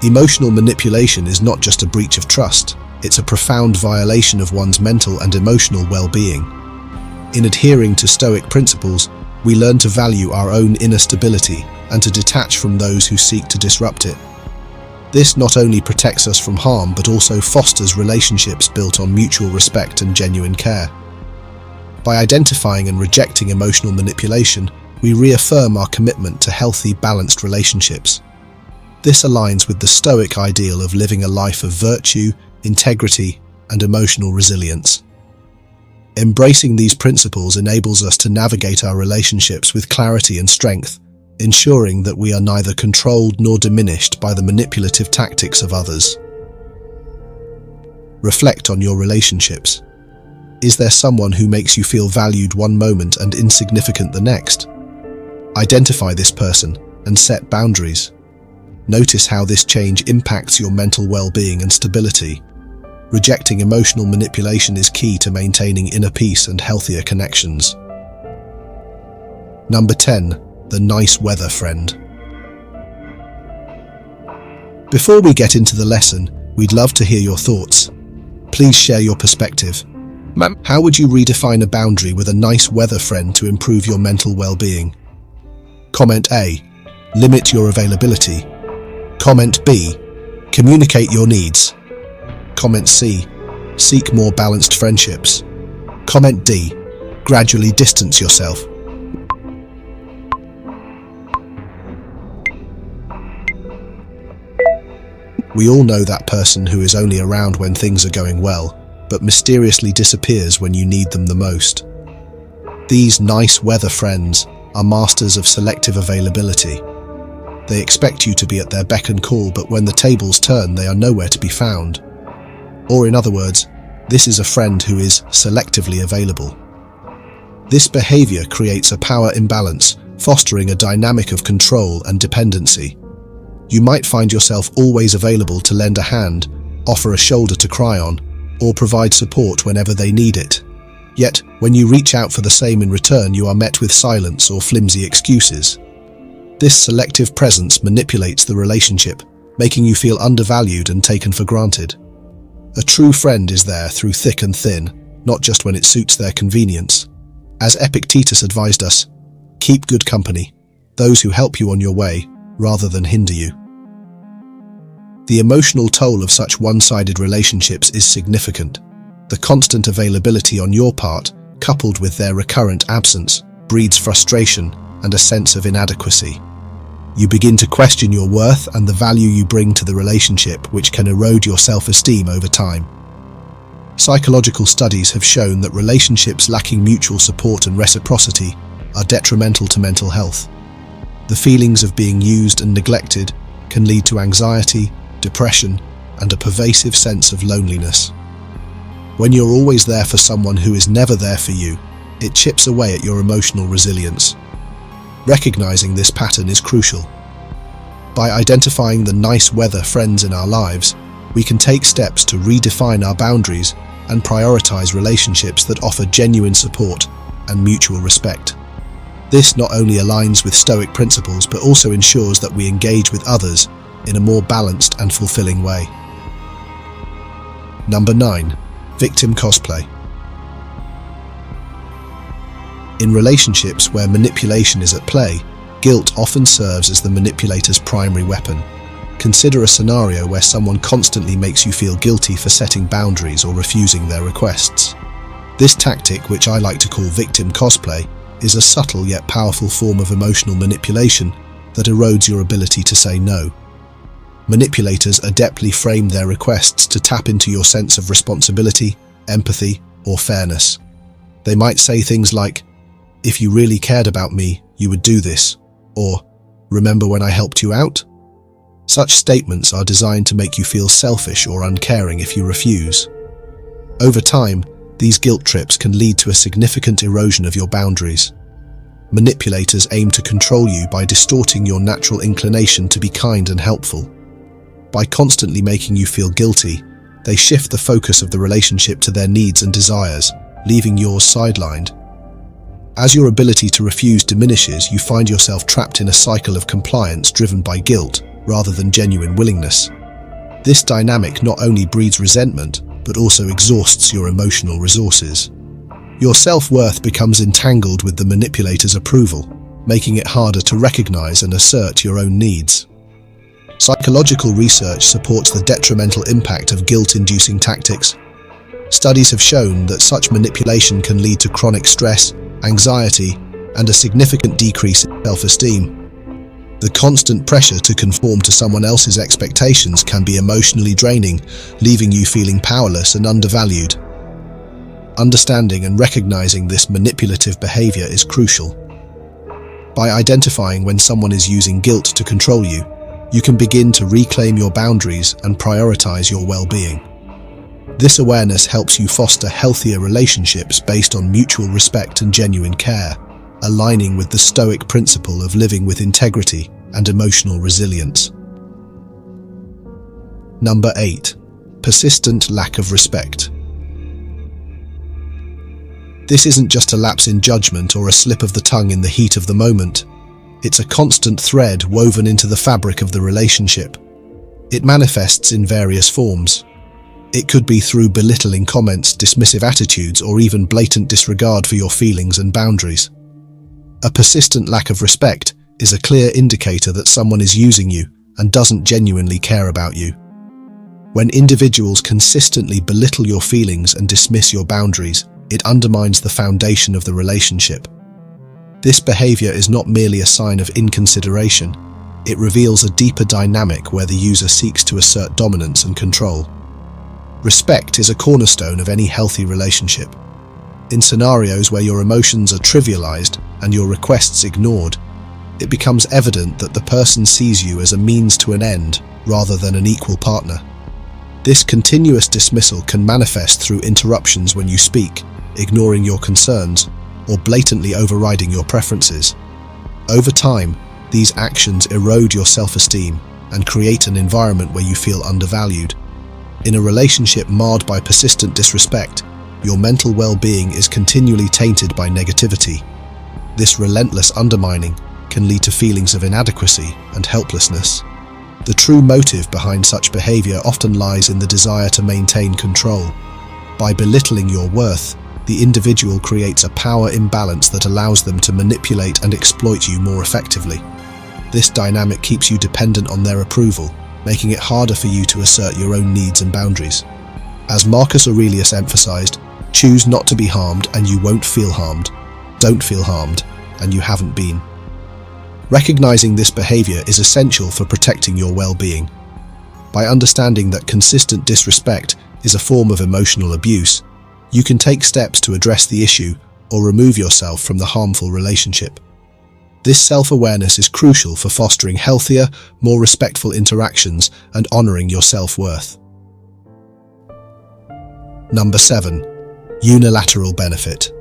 Emotional manipulation is not just a breach of trust, it's a profound violation of one's mental and emotional well-being. In adhering to Stoic principles, we learn to value our own inner stability and to detach from those who seek to disrupt it. This not only protects us from harm but also fosters relationships built on mutual respect and genuine care. By identifying and rejecting emotional manipulation, we reaffirm our commitment to healthy, balanced relationships. This aligns with the Stoic ideal of living a life of virtue, integrity, and emotional resilience. Embracing these principles enables us to navigate our relationships with clarity and strength, ensuring that we are neither controlled nor diminished by the manipulative tactics of others. Reflect on your relationships. Is there someone who makes you feel valued one moment and insignificant the next? Identify this person and set boundaries. Notice how this change impacts your mental well-being and stability. Rejecting emotional manipulation is key to maintaining inner peace and healthier connections. Number 10. The nice weather friend. Before we get into the lesson, we'd love to hear your thoughts. Please share your perspective. How would you redefine a boundary with a nice weather friend to improve your mental well-being? Comment A. Limit your availability. Comment B. Communicate your needs. Comment C. Seek more balanced friendships. Comment D. Gradually distance yourself. We all know that person who is only around when things are going well, but mysteriously disappears when you need them the most. These nice weather friends are masters of selective availability. They expect you to be at their beck and call, but when the tables turn, they are nowhere to be found. Or in other words, this is a friend who is selectively available. This behavior creates a power imbalance, fostering a dynamic of control and dependency. You might find yourself always available to lend a hand, offer a shoulder to cry on, or provide support whenever they need it. Yet, when you reach out for the same in return, you are met with silence or flimsy excuses. This selective presence manipulates the relationship, making you feel undervalued and taken for granted. A true friend is there through thick and thin, not just when it suits their convenience. As Epictetus advised us, keep good company, those who help you on your way, rather than hinder you. The emotional toll of such one-sided relationships is significant. The constant availability on your part, coupled with their recurrent absence, breeds frustration and a sense of inadequacy. You begin to question your worth and the value you bring to the relationship, which can erode your self-esteem over time. Psychological studies have shown that relationships lacking mutual support and reciprocity are detrimental to mental health. The feelings of being used and neglected can lead to anxiety, depression, and a pervasive sense of loneliness. When you're always there for someone who is never there for you, it chips away at your emotional resilience. Recognizing this pattern is crucial. By identifying the nice weather friends in our lives, we can take steps to redefine our boundaries and prioritize relationships that offer genuine support and mutual respect. This not only aligns with Stoic principles, but also ensures that we engage with others in a more balanced and fulfilling way. Number 9. Victim cosplay. In relationships where manipulation is at play, guilt often serves as the manipulator's primary weapon. Consider a scenario where someone constantly makes you feel guilty for setting boundaries or refusing their requests. This tactic, which I like to call victim cosplay, is a subtle yet powerful form of emotional manipulation that erodes your ability to say no. Manipulators adeptly frame their requests to tap into your sense of responsibility, empathy, or fairness. They might say things like, "If you really cared about me, you would do this," or "Remember when I helped you out?" Such statements are designed to make you feel selfish or uncaring if you refuse. Over time, these guilt trips can lead to a significant erosion of your boundaries. Manipulators aim to control you by distorting your natural inclination to be kind and helpful. By constantly making you feel guilty, they shift the focus of the relationship to their needs and desires, leaving yours sidelined. As your ability to refuse diminishes, you find yourself trapped in a cycle of compliance driven by guilt rather than genuine willingness. This dynamic not only breeds resentment, but also exhausts your emotional resources. Your self-worth becomes entangled with the manipulator's approval, making it harder to recognize and assert your own needs. Psychological research supports the detrimental impact of guilt-inducing tactics. Studies have shown that such manipulation can lead to chronic stress, anxiety, and a significant decrease in self-esteem. The constant pressure to conform to someone else's expectations can be emotionally draining, leaving you feeling powerless and undervalued. Understanding and recognizing this manipulative behavior is crucial. By identifying when someone is using guilt to control you, you can begin to reclaim your boundaries and prioritize your well-being. This awareness helps you foster healthier relationships based on mutual respect and genuine care, aligning with the Stoic principle of living with integrity and emotional resilience. Number 8. Persistent lack of respect. This isn't just a lapse in judgment or a slip of the tongue in the heat of the moment. It's a constant thread woven into the fabric of the relationship. It manifests in various forms. It could be through belittling comments, dismissive attitudes, or even blatant disregard for your feelings and boundaries. A persistent lack of respect is a clear indicator that someone is using you and doesn't genuinely care about you. When individuals consistently belittle your feelings and dismiss your boundaries, it undermines the foundation of the relationship. This behavior is not merely a sign of inconsideration. It reveals a deeper dynamic where the user seeks to assert dominance and control. Respect is a cornerstone of any healthy relationship. In scenarios where your emotions are trivialized and your requests ignored, it becomes evident that the person sees you as a means to an end rather than an equal partner. This continuous dismissal can manifest through interruptions when you speak, ignoring your concerns, or blatantly overriding your preferences. Over time, these actions erode your self-esteem and create an environment where you feel undervalued. In a relationship marred by persistent disrespect, your mental well-being is continually tainted by negativity. This relentless undermining can lead to feelings of inadequacy and helplessness. The true motive behind such behavior often lies in the desire to maintain control. By belittling your worth, the individual creates a power imbalance that allows them to manipulate and exploit you more effectively. This dynamic keeps you dependent on their approval, making it harder for you to assert your own needs and boundaries. As Marcus Aurelius emphasized, choose not to be harmed and you won't feel harmed. Don't feel harmed and you haven't been. Recognizing this behavior is essential for protecting your well-being. By understanding that consistent disrespect is a form of emotional abuse, you can take steps to address the issue or remove yourself from the harmful relationship. This self-awareness is crucial for fostering healthier, more respectful interactions and honoring your self-worth. Number 7. Unilateral benefit.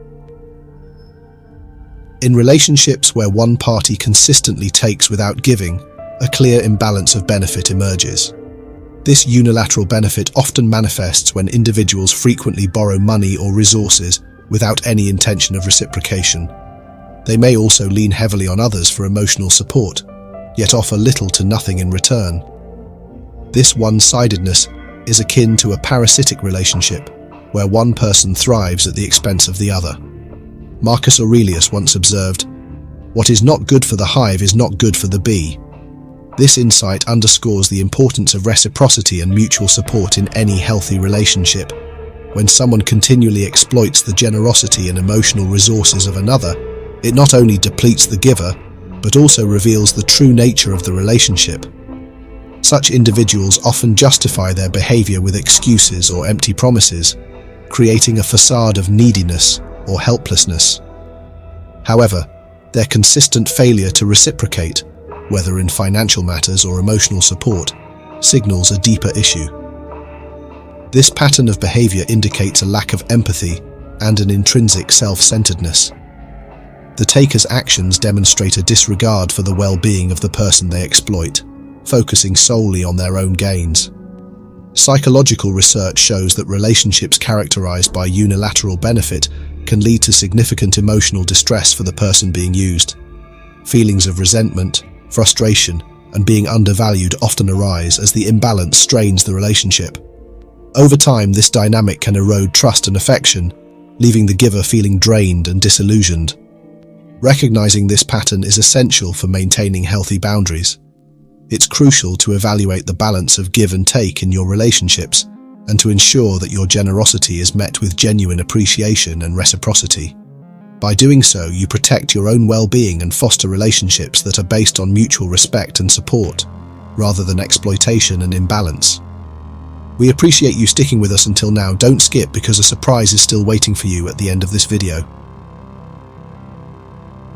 In relationships where one party consistently takes without giving, a clear imbalance of benefit emerges. This unilateral benefit often manifests when individuals frequently borrow money or resources without any intention of reciprocation. They may also lean heavily on others for emotional support, yet offer little to nothing in return. This one-sidedness is akin to a parasitic relationship, where one person thrives at the expense of the other. Marcus Aurelius once observed, "What is not good for the hive is not good for the bee." This insight underscores the importance of reciprocity and mutual support in any healthy relationship. When someone continually exploits the generosity and emotional resources of another, it not only depletes the giver, but also reveals the true nature of the relationship. Such individuals often justify their behavior with excuses or empty promises, creating a facade of neediness or helplessness. However, their consistent failure to reciprocate, whether in financial matters or emotional support, signals a deeper issue. This pattern of behavior indicates a lack of empathy and an intrinsic self-centeredness. The taker's actions demonstrate a disregard for the well-being of the person they exploit, focusing solely on their own gains. Psychological research shows that relationships characterized by unilateral benefit can lead to significant emotional distress for the person being used. Feelings of resentment, frustration, and being undervalued often arise as the imbalance strains the relationship. Over time, this dynamic can erode trust and affection, leaving the giver feeling drained and disillusioned. Recognizing this pattern is essential for maintaining healthy boundaries. It's crucial to evaluate the balance of give and take in your relationships and to ensure that your generosity is met with genuine appreciation and reciprocity. By doing so, you protect your own well-being and foster relationships that are based on mutual respect and support, rather than exploitation and imbalance. We appreciate you sticking with us until now. Don't skip, because a surprise is still waiting for you at the end of this video.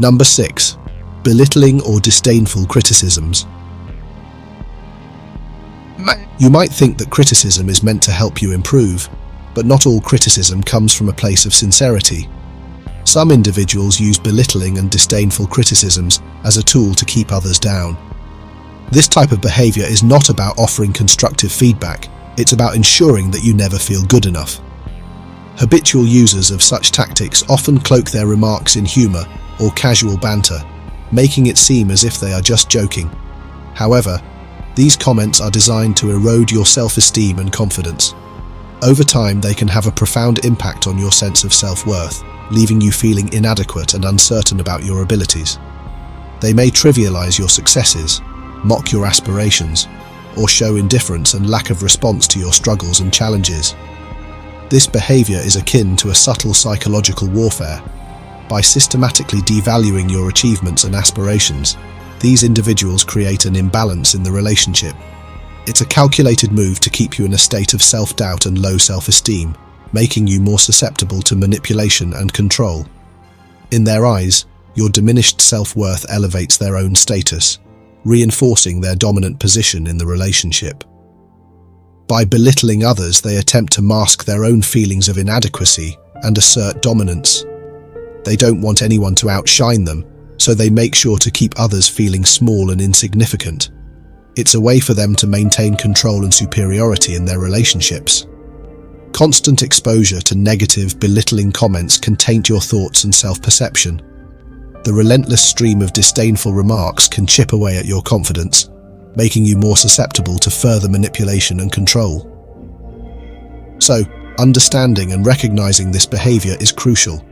Number 6. Belittling or disdainful criticisms. You might think that criticism is meant to help you improve, but not all criticism comes from a place of sincerity. Some individuals use belittling and disdainful criticisms as a tool to keep others down. This type of behavior is not about offering constructive feedback, it's about ensuring that you never feel good enough. Habitual users of such tactics often cloak their remarks in humor or casual banter, making it seem as if they are just joking. However, these comments are designed to erode your self-esteem and confidence. Over time, they can have a profound impact on your sense of self-worth, leaving you feeling inadequate and uncertain about your abilities. They may trivialize your successes, mock your aspirations, or show indifference and lack of response to your struggles and challenges. This behavior is akin to a subtle psychological warfare. By systematically devaluing your achievements and aspirations, these individuals create an imbalance in the relationship. It's a calculated move to keep you in a state of self-doubt and low self-esteem, making you more susceptible to manipulation and control. In their eyes, your diminished self-worth elevates their own status, reinforcing their dominant position in the relationship. By belittling others, they attempt to mask their own feelings of inadequacy and assert dominance. They don't want anyone to outshine them, so they make sure to keep others feeling small and insignificant. It's a way for them to maintain control and superiority in their relationships. Constant exposure to negative, belittling comments can taint your thoughts and self-perception. The relentless stream of disdainful remarks can chip away at your confidence, making you more susceptible to further manipulation and control. So, understanding and recognizing this behavior is crucial.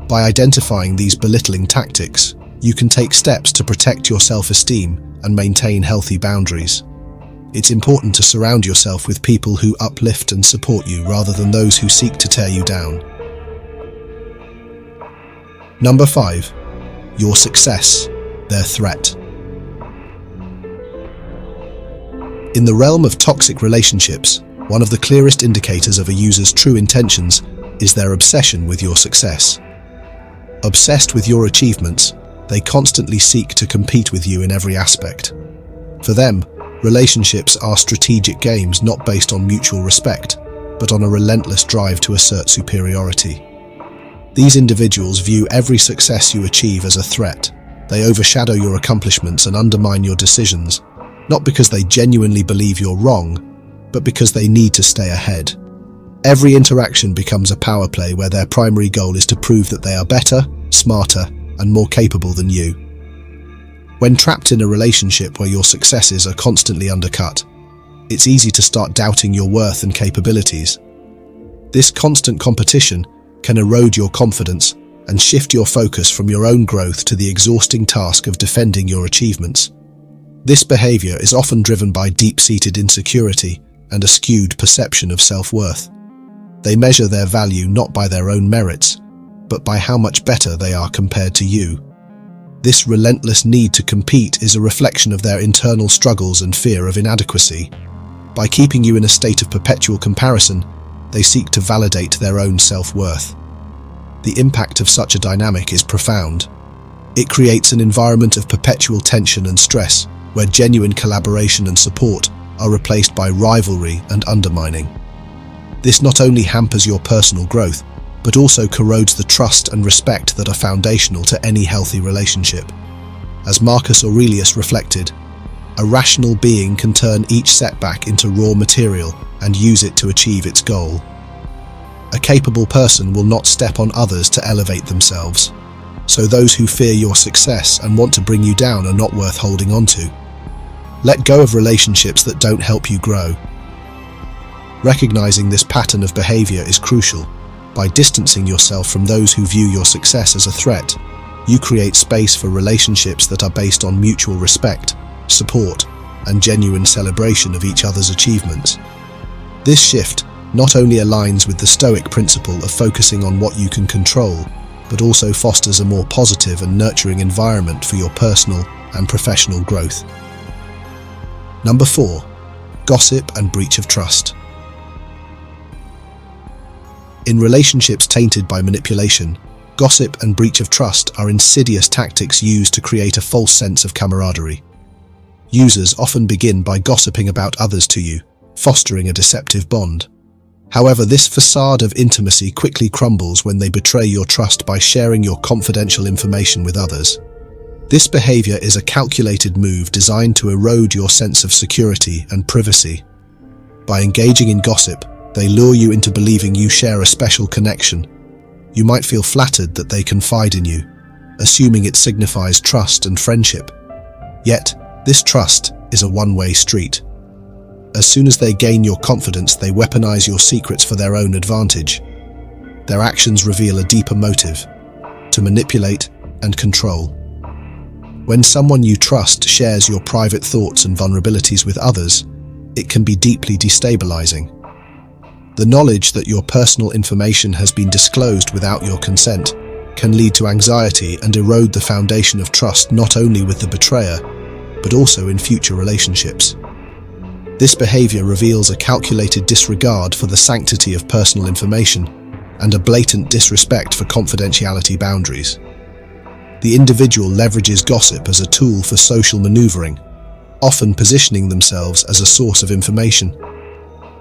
By identifying these belittling tactics, you can take steps to protect your self-esteem and maintain healthy boundaries. It's important to surround yourself with people who uplift and support you rather than those who seek to tear you down. Number 5. Your success, their threat. In the realm of toxic relationships, one of the clearest indicators of a user's true intentions is their obsession with your success. Obsessed with your achievements, they constantly seek to compete with you in every aspect. For them, relationships are strategic games not based on mutual respect, but on a relentless drive to assert superiority. These individuals view every success you achieve as a threat. They overshadow your accomplishments and undermine your decisions, not because they genuinely believe you're wrong, but because they need to stay ahead. Every interaction becomes a power play where their primary goal is to prove that they are better, smarter, and more capable than you. When trapped in a relationship where your successes are constantly undercut, it's easy to start doubting your worth and capabilities. This constant competition can erode your confidence and shift your focus from your own growth to the exhausting task of defending your achievements. This behavior is often driven by deep-seated insecurity and a skewed perception of self-worth. They measure their value not by their own merits, but by how much better they are compared to you. This relentless need to compete is a reflection of their internal struggles and fear of inadequacy. By keeping you in a state of perpetual comparison, they seek to validate their own self-worth. The impact of such a dynamic is profound. It creates an environment of perpetual tension and stress, where genuine collaboration and support are replaced by rivalry and undermining. This not only hampers your personal growth, but also corrodes the trust and respect that are foundational to any healthy relationship. As Marcus Aurelius reflected, a rational being can turn each setback into raw material and use it to achieve its goal. A capable person will not step on others to elevate themselves, so those who fear your success and want to bring you down are not worth holding on to. Let go of relationships that don't help you grow. Recognizing this pattern of behavior is crucial. By distancing yourself from those who view your success as a threat, you create space for relationships that are based on mutual respect, support, and genuine celebration of each other's achievements. This shift not only aligns with the Stoic principle of focusing on what you can control, but also fosters a more positive and nurturing environment for your personal and professional growth. Number 4. Gossip and breach of trust. In relationships tainted by manipulation, gossip and breach of trust are insidious tactics used to create a false sense of camaraderie. Users often begin by gossiping about others to you, fostering a deceptive bond. However, this facade of intimacy quickly crumbles when they betray your trust by sharing your confidential information with others. This behavior is a calculated move designed to erode your sense of security and privacy. By engaging in gossip, They lure you into believing you share a special connection. You might feel flattered that they confide in you, assuming it signifies trust and friendship. Yet, this trust is a one-way street. As soon as they gain your confidence, they weaponize your secrets for their own advantage. Their actions reveal a deeper motive: to manipulate and control. When someone you trust shares your private thoughts and vulnerabilities with others, it can be deeply destabilizing. The knowledge that your personal information has been disclosed without your consent can lead to anxiety and erode the foundation of trust, not only with the betrayer, but also in future relationships. This behavior reveals a calculated disregard for the sanctity of personal information and a blatant disrespect for confidentiality boundaries. The individual leverages gossip as a tool for social maneuvering, often positioning themselves as a source of information.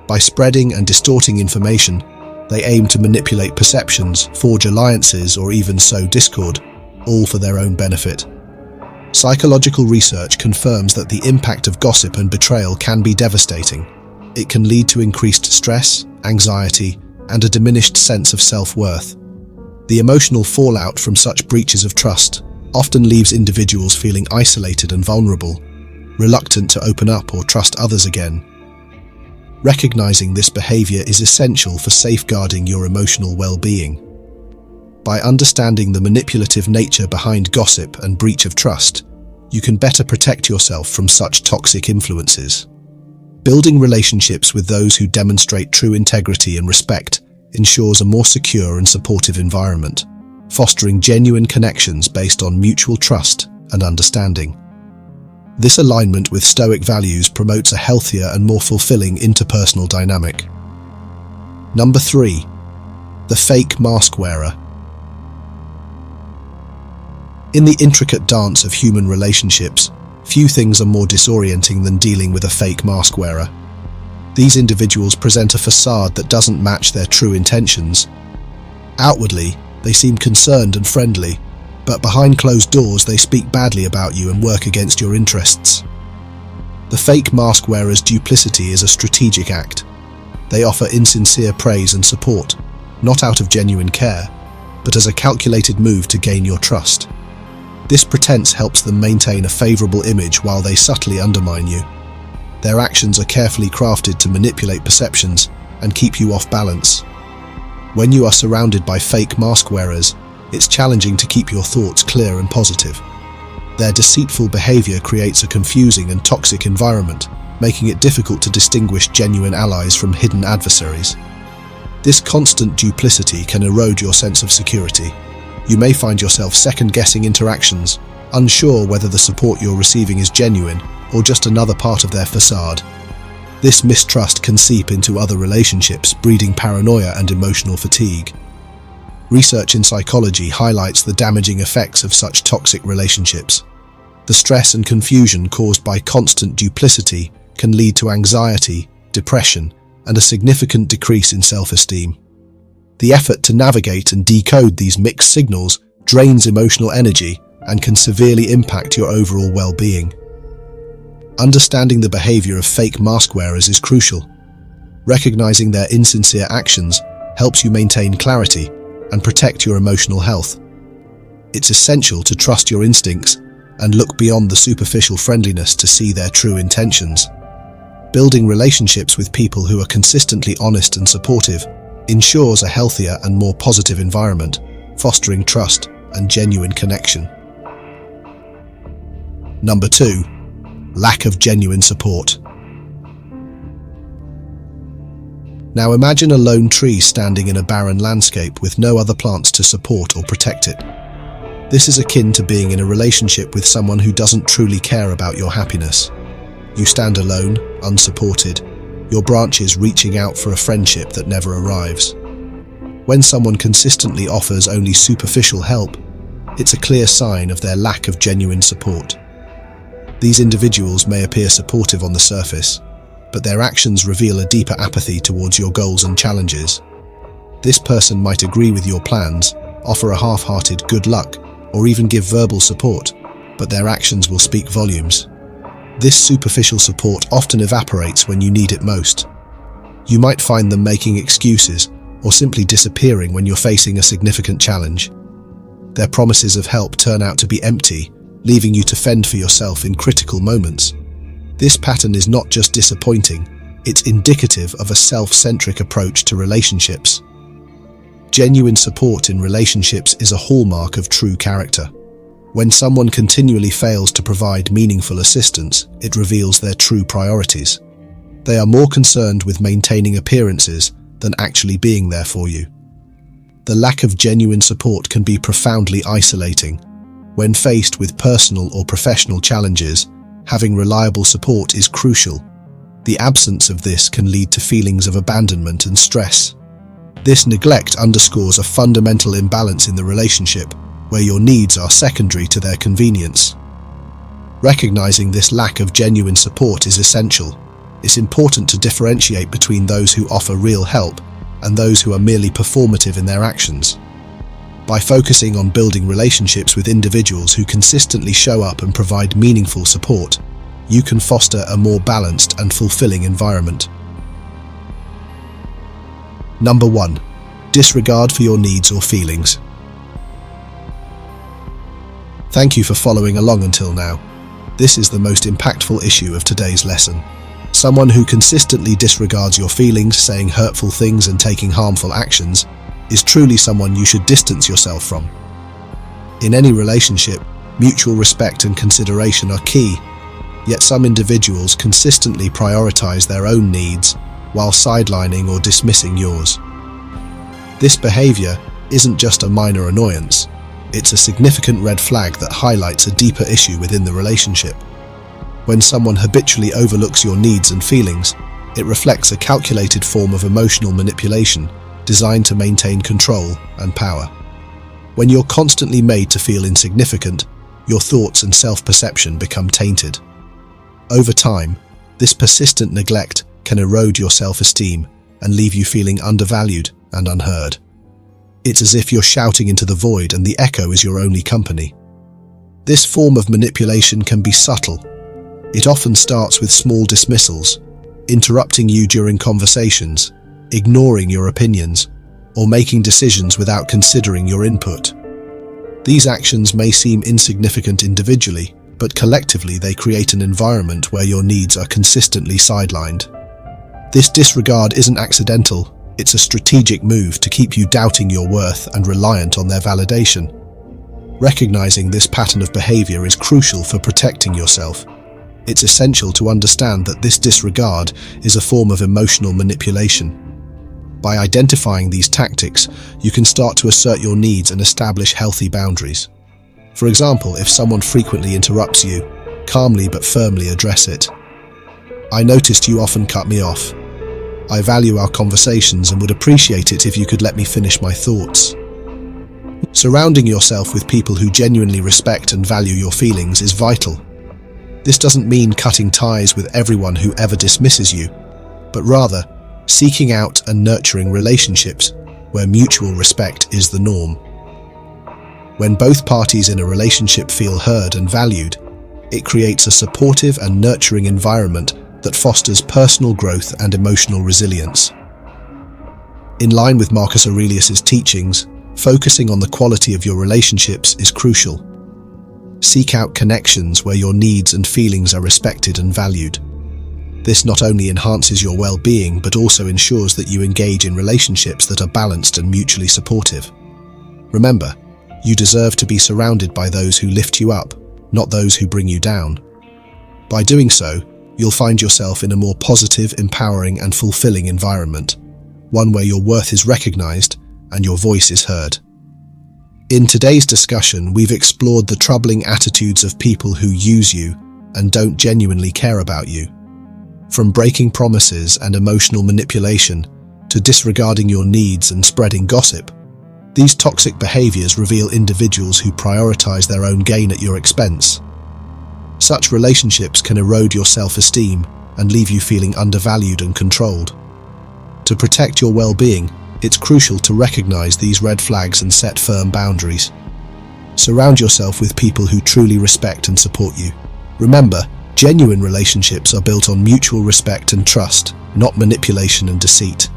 By spreading and distorting information, they aim to manipulate perceptions, forge alliances, or even sow discord, all for their own benefit. Psychological research confirms that the impact of gossip and betrayal can be devastating. It can lead to increased stress, anxiety, and a diminished sense of self-worth. The emotional fallout from such breaches of trust often leaves individuals feeling isolated and vulnerable, reluctant to open up or trust others again. Recognizing this behavior is essential for safeguarding your emotional well-being. By understanding the manipulative nature behind gossip and breach of trust, you can better protect yourself from such toxic influences. Building relationships with those who demonstrate true integrity and respect ensures a more secure and supportive environment, fostering genuine connections based on mutual trust and understanding. This alignment with Stoic values promotes a healthier and more fulfilling interpersonal dynamic. Number 3. The fake mask wearer. In the intricate dance of human relationships, few things are more disorienting than dealing with a fake mask wearer. These individuals present a facade that doesn't match their true intentions. Outwardly, they seem concerned and friendly, but behind closed doors they speak badly about you and work against your interests. The fake mask wearer's duplicity is a strategic act. They offer insincere praise and support, not out of genuine care, but as a calculated move to gain your trust. This pretense helps them maintain a favorable image while they subtly undermine you. Their actions are carefully crafted to manipulate perceptions and keep you off balance. When you are surrounded by fake mask wearers, it's challenging to keep your thoughts clear and positive. Their deceitful behavior creates a confusing and toxic environment, making it difficult to distinguish genuine allies from hidden adversaries. This constant duplicity can erode your sense of security. You may find yourself second-guessing interactions, unsure whether the support you're receiving is genuine or just another part of their facade. This mistrust can seep into other relationships, breeding paranoia and emotional fatigue. Research in psychology highlights the damaging effects of such toxic relationships. The stress and confusion caused by constant duplicity can lead to anxiety, depression, and a significant decrease in self-esteem. The effort to navigate and decode these mixed signals drains emotional energy and can severely impact your overall well-being. Understanding the behavior of fake mask wearers is crucial. Recognizing their insincere actions helps you maintain clarity and protect your emotional health. It's essential to trust your instincts and look beyond the superficial friendliness to see their true intentions. Building relationships with people who are consistently honest and supportive ensures a healthier and more positive environment, fostering trust and genuine connection. Number 2. Lack of genuine support. Now imagine a lone tree standing in a barren landscape with no other plants to support or protect it. This is akin to being in a relationship with someone who doesn't truly care about your happiness. You stand alone, unsupported, your branches reaching out for a friendship that never arrives. When someone consistently offers only superficial help, it's a clear sign of their lack of genuine support. These individuals may appear supportive on the surface, but their actions reveal a deeper apathy towards your goals and challenges. This person might agree with your plans, offer a half-hearted good luck, or even give verbal support, but their actions will speak volumes. This superficial support often evaporates when you need it most. You might find them making excuses or simply disappearing when you're facing a significant challenge. Their promises of help turn out to be empty, leaving you to fend for yourself in critical moments. This pattern is not just disappointing, it's indicative of a self-centric approach to relationships. Genuine support in relationships is a hallmark of true character. When someone continually fails to provide meaningful assistance, it reveals their true priorities. They are more concerned with maintaining appearances than actually being there for you. The lack of genuine support can be profoundly isolating. When faced with personal or professional challenges, having reliable support is crucial. The absence of this can lead to feelings of abandonment and stress. This neglect underscores a fundamental imbalance in the relationship, where your needs are secondary to their convenience. Recognizing this lack of genuine support is essential. It's important to differentiate between those who offer real help and those who are merely performative in their actions. By focusing on building relationships with individuals who consistently show up and provide meaningful support, you can foster a more balanced and fulfilling environment. Number 1. Disregard for your needs or feelings. Thank you for following along until now. This is the most impactful issue of today's lesson. Someone who consistently disregards your feelings, saying hurtful things and taking harmful actions, is truly someone you should distance yourself from. In any relationship, mutual respect and consideration are key, yet some individuals consistently prioritize their own needs while sidelining or dismissing yours. This behavior isn't just a minor annoyance, it's a significant red flag that highlights a deeper issue within the relationship. When someone habitually overlooks your needs and feelings, it reflects a calculated form of emotional manipulation designed to maintain control and power. When you're constantly made to feel insignificant, your thoughts and self-perception become tainted. Over time, this persistent neglect can erode your self-esteem and leave you feeling undervalued and unheard. It's as if you're shouting into the void and the echo is your only company. This form of manipulation can be subtle. It often starts with small dismissals, interrupting you during conversations, ignoring your opinions, or making decisions without considering your input. These actions may seem insignificant individually, but collectively they create an environment where your needs are consistently sidelined. This disregard isn't accidental, it's a strategic move to keep you doubting your worth and reliant on their validation. Recognizing this pattern of behavior is crucial for protecting yourself. It's essential to understand that this disregard is a form of emotional manipulation. By identifying these tactics, you can start to assert your needs and establish healthy boundaries. For example, if someone frequently interrupts you, calmly but firmly address it. I noticed you often cut me off. I value our conversations and would appreciate it if you could let me finish my thoughts. Surrounding yourself with people who genuinely respect and value your feelings is vital. This doesn't mean cutting ties with everyone who ever dismisses you, but rather seeking out and nurturing relationships where mutual respect is the norm. When both parties in a relationship feel heard and valued, it creates a supportive and nurturing environment that fosters personal growth and emotional resilience. In line with Marcus Aurelius's teachings, focusing on the quality of your relationships is crucial. Seek out connections where your needs and feelings are respected and valued. This not only enhances your well-being, but also ensures that you engage in relationships that are balanced and mutually supportive. Remember, you deserve to be surrounded by those who lift you up, not those who bring you down. By doing so, you'll find yourself in a more positive, empowering, and fulfilling environment, one where your worth is recognized and your voice is heard. In today's discussion, we've explored the troubling attitudes of people who use you and don't genuinely care about you. From breaking promises and emotional manipulation to disregarding your needs and spreading gossip, these toxic behaviors reveal individuals who prioritize their own gain at your expense. Such relationships can erode your self-esteem and leave you feeling undervalued and controlled. To protect your well-being, it's crucial to recognize these red flags and set firm boundaries. Surround yourself with people who truly respect and support you. Remember, Genuine relationships are built on mutual respect and trust, not manipulation and deceit.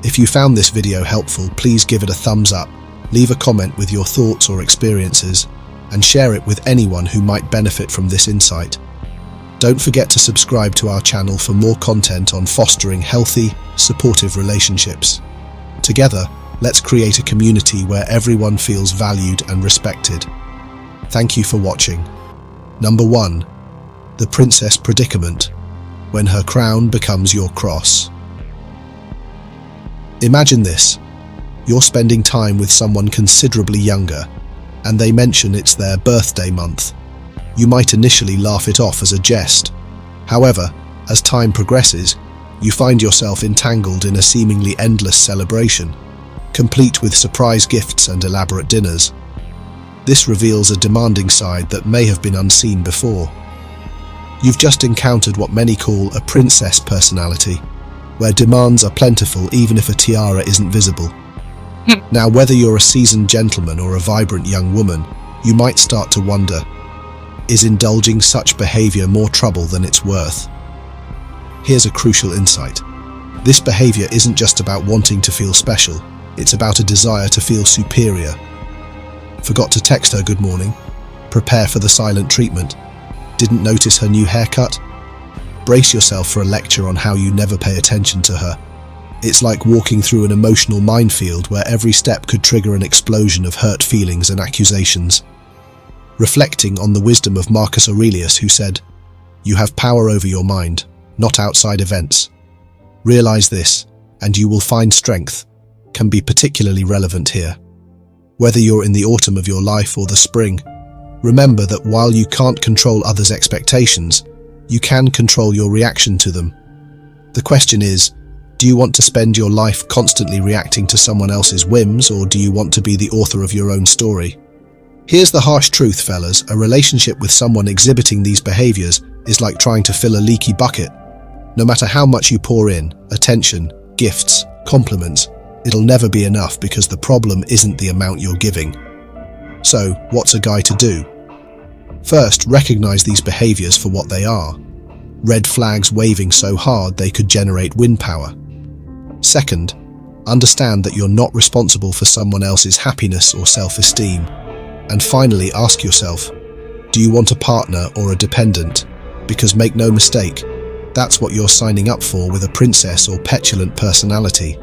If you found this video helpful, please give it a thumbs up, leave a comment with your thoughts or experiences, and share it with anyone who might benefit from this insight. Don't forget to subscribe to our channel for more content on fostering healthy, supportive relationships. Together, let's create a community where everyone feels valued and respected. Thank you for watching. Number 1. The Princess Predicament, when her crown becomes your cross. Imagine this. You're spending time with someone considerably younger, and they mention it's their birthday month. You might initially laugh it off as a jest. However, as time progresses, you find yourself entangled in a seemingly endless celebration, complete with surprise gifts and elaborate dinners. This reveals a demanding side that may have been unseen before. You've just encountered what many call a princess personality, where demands are plentiful even if a tiara isn't visible. Now, whether you're a seasoned gentleman or a vibrant young woman, you might start to wonder, is indulging such behavior more trouble than it's worth? Here's a crucial insight. This behavior isn't just about wanting to feel special, it's about a desire to feel superior. Forgot to text her good morning? Prepare for the silent treatment. Didn't notice her new haircut? Brace yourself for a lecture on how you never pay attention to her. It's like walking through an emotional minefield where every step could trigger an explosion of hurt feelings and accusations. Reflecting on the wisdom of Marcus Aurelius, who said, "You have power over your mind, not outside events." Realize this, and you will find strength can be particularly relevant here. Whether you're in the autumn of your life or the spring, remember that while you can't control others' expectations, you can control your reaction to them. The question is, do you want to spend your life constantly reacting to someone else's whims, or do you want to be the author of your own story? Here's the harsh truth, fellas. A relationship with someone exhibiting these behaviors is like trying to fill a leaky bucket. No matter how much you pour in, attention, gifts, compliments, it'll never be enough because the problem isn't the amount you're giving. So, what's a guy to do? First, recognize these behaviors for what they are. Red flags waving so hard they could generate wind power. Second, understand that you're not responsible for someone else's happiness or self-esteem. And finally, ask yourself, do you want a partner or a dependent? Because make no mistake, that's what you're signing up for with a princess or petulant personality.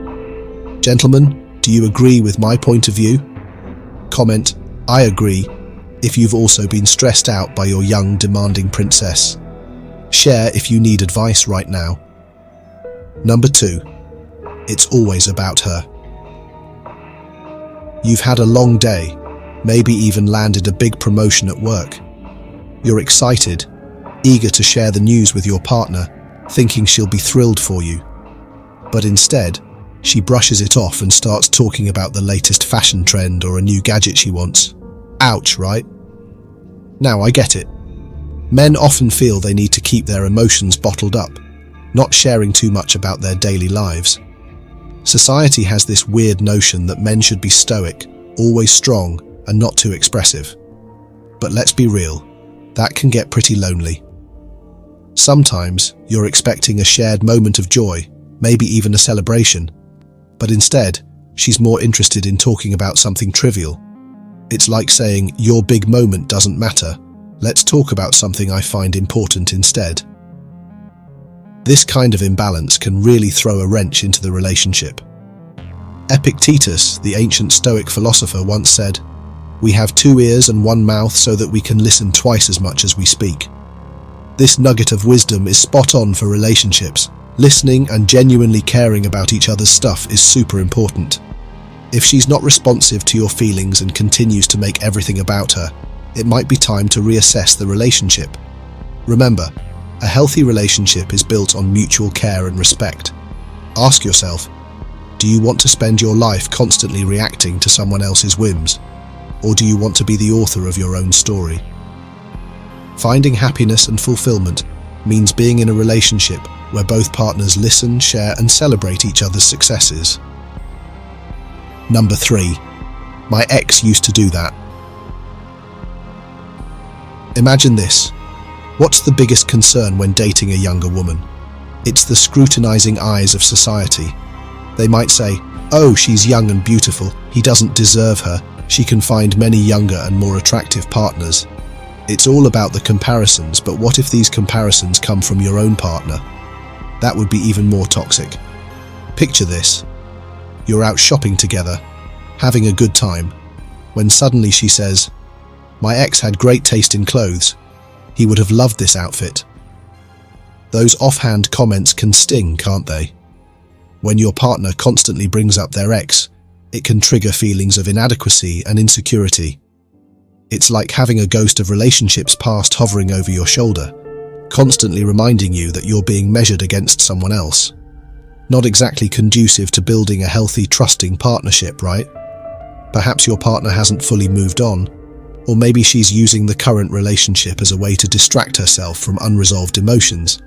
Gentlemen, do you agree with my point of view? Comment, "I agree," if you've also been stressed out by your young, demanding princess. Share if you need advice right now. Number 2. It's always about her. You've had a long day, maybe even landed a big promotion at work. You're excited, eager to share the news with your partner, thinking she'll be thrilled for you. But instead, she brushes it off and starts talking about the latest fashion trend or a new gadget she wants. Ouch, right? Now, I get it. Men often feel they need to keep their emotions bottled up, not sharing too much about their daily lives. Society has this weird notion that men should be stoic, always strong, and not too expressive. But let's be real, that can get pretty lonely. Sometimes you're expecting a shared moment of joy, maybe even a celebration, but instead, she's more interested in talking about something trivial. It's like saying, your big moment doesn't matter, let's talk about something I find important instead. This kind of imbalance can really throw a wrench into the relationship. Epictetus, the ancient Stoic philosopher, once said, "We have 2 ears and 1 mouth so that we can listen twice as much as we speak." This nugget of wisdom is spot on for relationships. Listening and genuinely caring about each other's stuff is super important. If she's not responsive to your feelings and continues to make everything about her, it might be time to reassess the relationship. Remember, a healthy relationship is built on mutual care and respect. Ask yourself, do you want to spend your life constantly reacting to someone else's whims? Or do you want to be the author of your own story? Finding happiness and fulfillment means being in a relationship where both partners listen, share, and celebrate each other's successes. Number 3. My ex used to do that. Imagine this. What's the biggest concern when dating a younger woman? It's the scrutinizing eyes of society. They might say, "Oh, she's young and beautiful. He doesn't deserve her. She can find many younger and more attractive partners." It's all about the comparisons, but what if these comparisons come from your own partner? That would be even more toxic. Picture this. You're out shopping together, having a good time, when suddenly she says, "My ex had great taste in clothes. He would have loved this outfit." Those offhand comments can sting, can't they? When your partner constantly brings up their ex, it can trigger feelings of inadequacy and insecurity. It's like having a ghost of relationships past hovering over your shoulder, constantly reminding you that you're being measured against someone else. Not exactly conducive to building a healthy, trusting partnership, right? Perhaps your partner hasn't fully moved on, or maybe she's using the current relationship as a way to distract herself from unresolved emotions.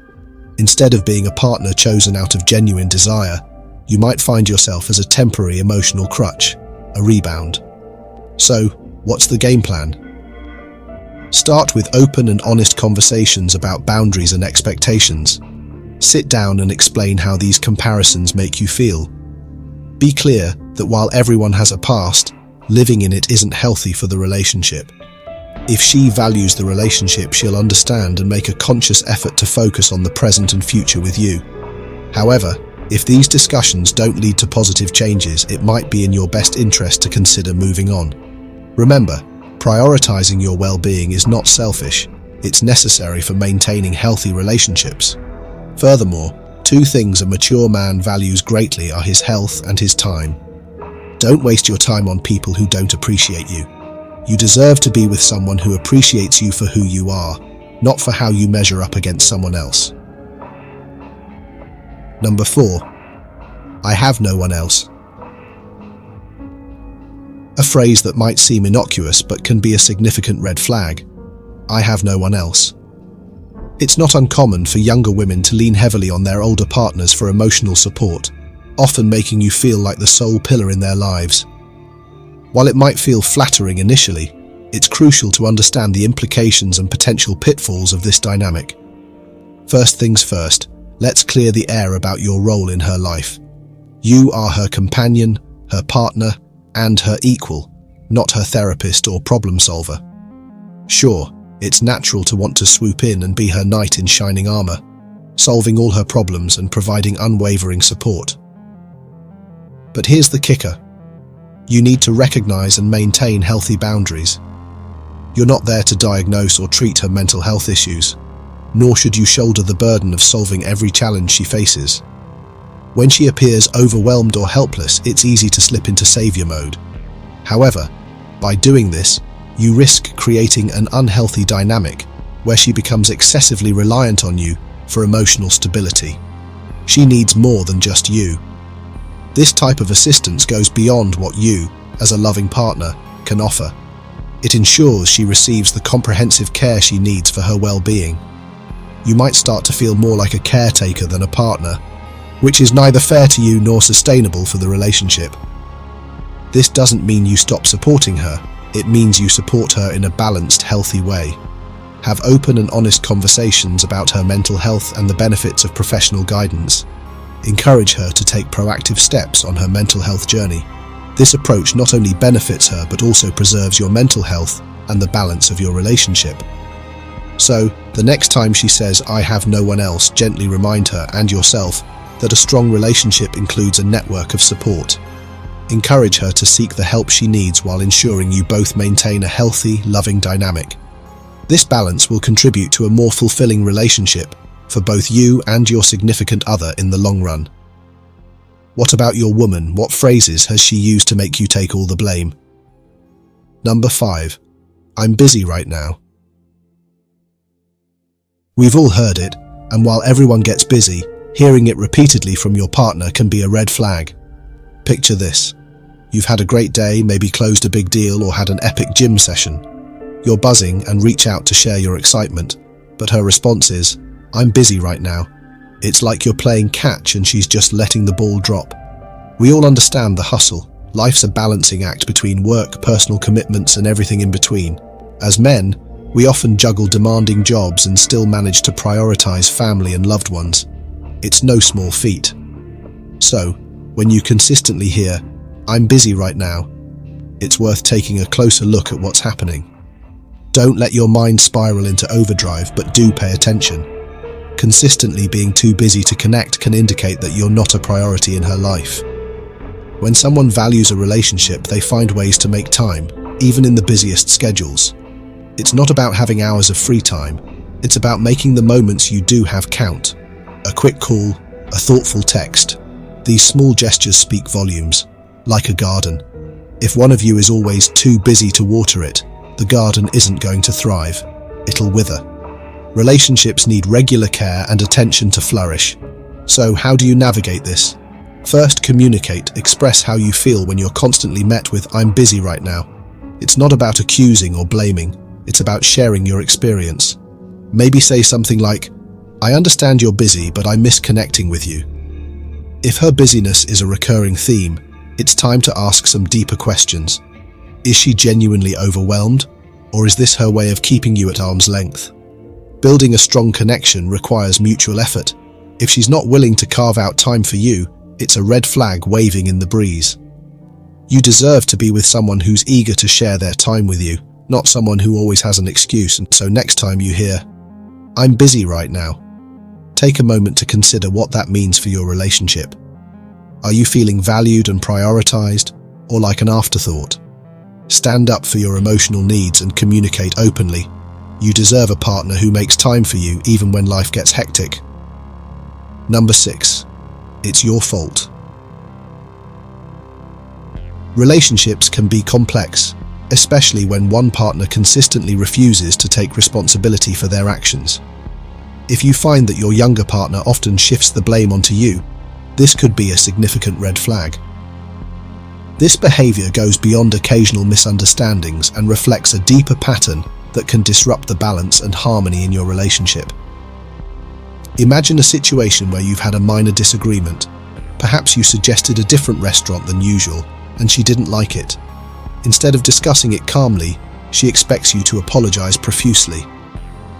Instead of being a partner chosen out of genuine desire, you might find yourself as a temporary emotional crutch, a rebound. So, what's the game plan? Start with open and honest conversations about boundaries and expectations. Sit down and explain how these comparisons make you feel. Be clear that while everyone has a past, living in it isn't healthy for the relationship. If she values the relationship, she'll understand and make a conscious effort to focus on the present and future with you. However, if these discussions don't lead to positive changes, it might be in your best interest to consider moving on. Remember, prioritizing your well-being is not selfish. It's necessary for maintaining healthy relationships. Furthermore, two things a mature man values greatly are his health and his time. Don't waste your time on people who don't appreciate you. You deserve to be with someone who appreciates you for who you are, not for how you measure up against someone else. Number 4. I have no one else. A phrase that might seem innocuous but can be a significant red flag. I have no one else. It's not uncommon for younger women to lean heavily on their older partners for emotional support, often making you feel like the sole pillar in their lives. While it might feel flattering initially, it's crucial to understand the implications and potential pitfalls of this dynamic. First things first, let's clear the air about your role in her life. You are her companion, her partner, and her equal, not her therapist or problem solver. Sure, it's natural to want to swoop in and be her knight in shining armor, solving all her problems and providing unwavering support. But here's the kicker. You need to recognize and maintain healthy boundaries. You're not there to diagnose or treat her mental health issues, nor should you shoulder the burden of solving every challenge she faces. When she appears overwhelmed or helpless, it's easy to slip into savior mode. However, by doing this, you risk creating an unhealthy dynamic where she becomes excessively reliant on you for emotional stability. She needs more than just you. This type of assistance goes beyond what you, as a loving partner, can offer. It ensures she receives the comprehensive care she needs for her well-being. You might start to feel more like a caretaker than a partner, which is neither fair to you nor sustainable for the relationship. This doesn't mean you stop supporting her. It means you support her in a balanced, healthy way. Have open and honest conversations about her mental health and the benefits of professional guidance. Encourage her to take proactive steps on her mental health journey. This approach not only benefits her but also preserves your mental health and the balance of your relationship. So, the next time she says, "I have no one else," gently remind her and yourself that a strong relationship includes a network of support. Encourage her to seek the help she needs while ensuring you both maintain a healthy, loving dynamic. This balance will contribute to a more fulfilling relationship for both you and your significant other in the long run. What about your woman? What phrases has she used to make you take all the blame? Number 5. I'm busy right now. We've all heard it, and while everyone gets busy, hearing it repeatedly from your partner can be a red flag. Picture this. You've had a great day, maybe closed a big deal or had an epic gym session. You're buzzing and reach out to share your excitement, but her response is, "I'm busy right now." It's like you're playing catch and she's just letting the ball drop. We all understand the hustle. Life's a balancing act between work, personal commitments, and everything in between. As men, We often juggle demanding jobs and still manage to prioritize family and loved ones. It's no small feat. So, when you consistently hear, "I'm busy right now," it's worth taking a closer look at what's happening. Don't let your mind spiral into overdrive, but do pay attention. Consistently being too busy to connect can indicate that you're not a priority in her life. When someone values a relationship, they find ways to make time, even in the busiest schedules. It's not about having hours of free time, it's about making the moments you do have count. A quick call, a thoughtful text. These small gestures speak volumes, like a garden. If one of you is always too busy to water it, the garden isn't going to thrive. It'll wither. Relationships need regular care and attention to flourish. So, how do you navigate this? First, communicate. Express how you feel when you're constantly met with "I'm busy right now." It's not about accusing or blaming. It's about sharing your experience. Maybe say something like, "I understand you're busy, but I miss connecting with you." If her busyness is a recurring theme, it's time to ask some deeper questions. Is she genuinely overwhelmed, or is this her way of keeping you at arm's length? Building a strong connection requires mutual effort. If she's not willing to carve out time for you, it's a red flag waving in the breeze. You deserve to be with someone who's eager to share their time with you, not someone who always has an excuse. And so next time you hear, "I'm busy right now," take a moment to consider what that means for your relationship. Are you feeling valued and prioritized, or like an afterthought? Stand up for your emotional needs and communicate openly. You deserve a partner who makes time for you even when life gets hectic. Number 6. It's your fault. Relationships can be complex, especially when one partner consistently refuses to take responsibility for their actions. If you find that your younger partner often shifts the blame onto you, this could be a significant red flag. This behavior goes beyond occasional misunderstandings and reflects a deeper pattern that can disrupt the balance and harmony in your relationship. Imagine a situation where you've had a minor disagreement. Perhaps you suggested a different restaurant than usual, and she didn't like it. Instead of discussing it calmly, she expects you to apologize profusely.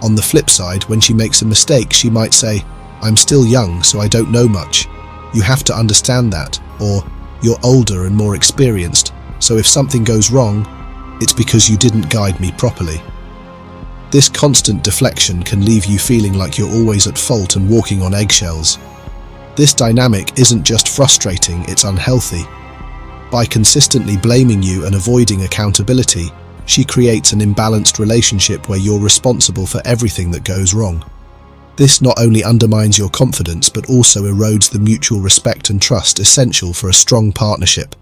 On the flip side, when she makes a mistake, she might say, "I'm still young, so I don't know much. You have to understand that," or "You're older and more experienced, so if something goes wrong, it's because you didn't guide me properly." This constant deflection can leave you feeling like you're always at fault and walking on eggshells. This dynamic isn't just frustrating, it's unhealthy. By consistently blaming you and avoiding accountability, she creates an imbalanced relationship where you're responsible for everything that goes wrong. This not only undermines your confidence, but also erodes the mutual respect and trust essential for a strong partnership.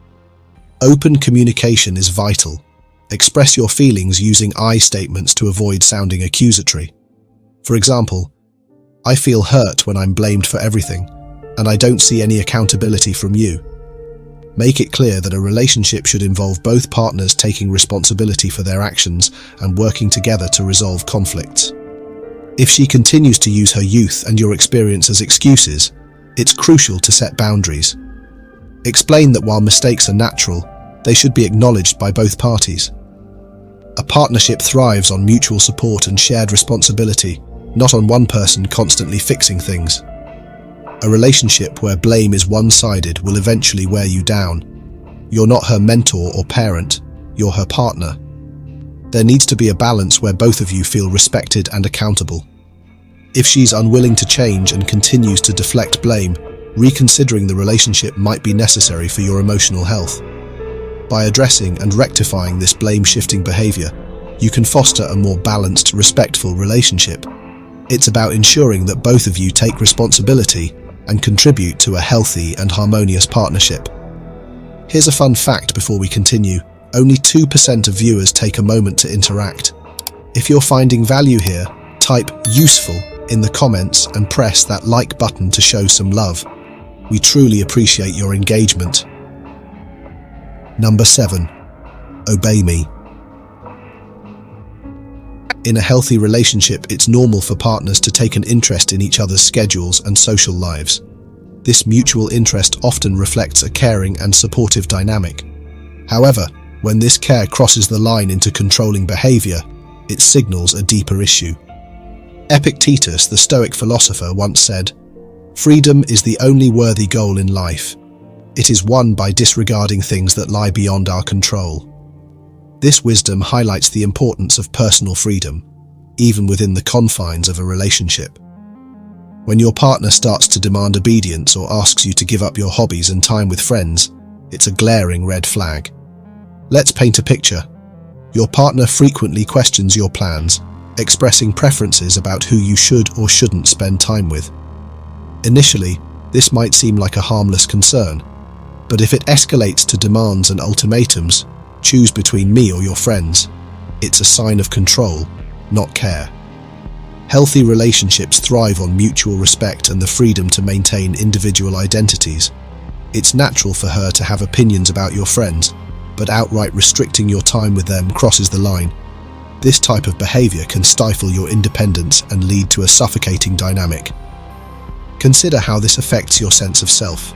Open communication is vital. Express your feelings using I statements to avoid sounding accusatory. For example, "I feel hurt when I'm blamed for everything, and I don't see any accountability from you." Make it clear that a relationship should involve both partners taking responsibility for their actions and working together to resolve conflicts. If she continues to use her youth and your experience as excuses, it's crucial to set boundaries. Explain that while mistakes are natural, they should be acknowledged by both parties. A partnership thrives on mutual support and shared responsibility, not on one person constantly fixing things. A relationship where blame is one-sided will eventually wear you down. You're not her mentor or parent, you're her partner. There needs to be a balance where both of you feel respected and accountable. If she's unwilling to change and continues to deflect blame, reconsidering the relationship might be necessary for your emotional health. By addressing and rectifying this blame-shifting behavior, you can foster a more balanced, respectful relationship. It's about ensuring that both of you take responsibility and contribute to a healthy and harmonious partnership. Here's a fun fact before we continue. Only 2% of viewers take a moment to interact. If you're finding value here, type "useful" in the comments and press that like button to show some love. We truly appreciate your engagement. Number 7. Obey me. In a healthy relationship, it's normal for partners to take an interest in each other's schedules and social lives. This mutual interest often reflects a caring and supportive dynamic. However, when this care crosses the line into controlling behavior, it signals a deeper issue. Epictetus, the Stoic philosopher, once said, "Freedom is the only worthy goal in life. It is won by disregarding things that lie beyond our control." This wisdom highlights the importance of personal freedom, even within the confines of a relationship. When your partner starts to demand obedience or asks you to give up your hobbies and time with friends, it's a glaring red flag. Let's paint a picture. Your partner frequently questions your plans, expressing preferences about who you should or shouldn't spend time with. Initially, this might seem like a harmless concern, but if it escalates to demands and ultimatums, choose between me or your friends, it's a sign of control, not care. Healthy relationships thrive on mutual respect and the freedom to maintain individual identities. It's natural for her to have opinions about your friends, but outright restricting your time with them crosses the line. This type of behavior can stifle your independence and lead to a suffocating dynamic. Consider how this affects your sense of self.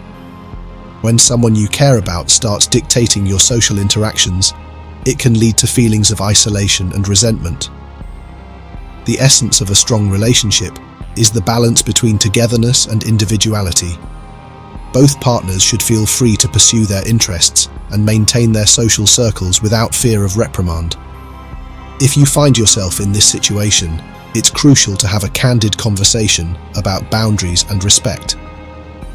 When someone you care about starts dictating your social interactions, it can lead to feelings of isolation and resentment. The essence of a strong relationship is the balance between togetherness and individuality. Both partners should feel free to pursue their interests and maintain their social circles without fear of reprimand. If you find yourself in this situation, it's crucial to have a candid conversation about boundaries and respect.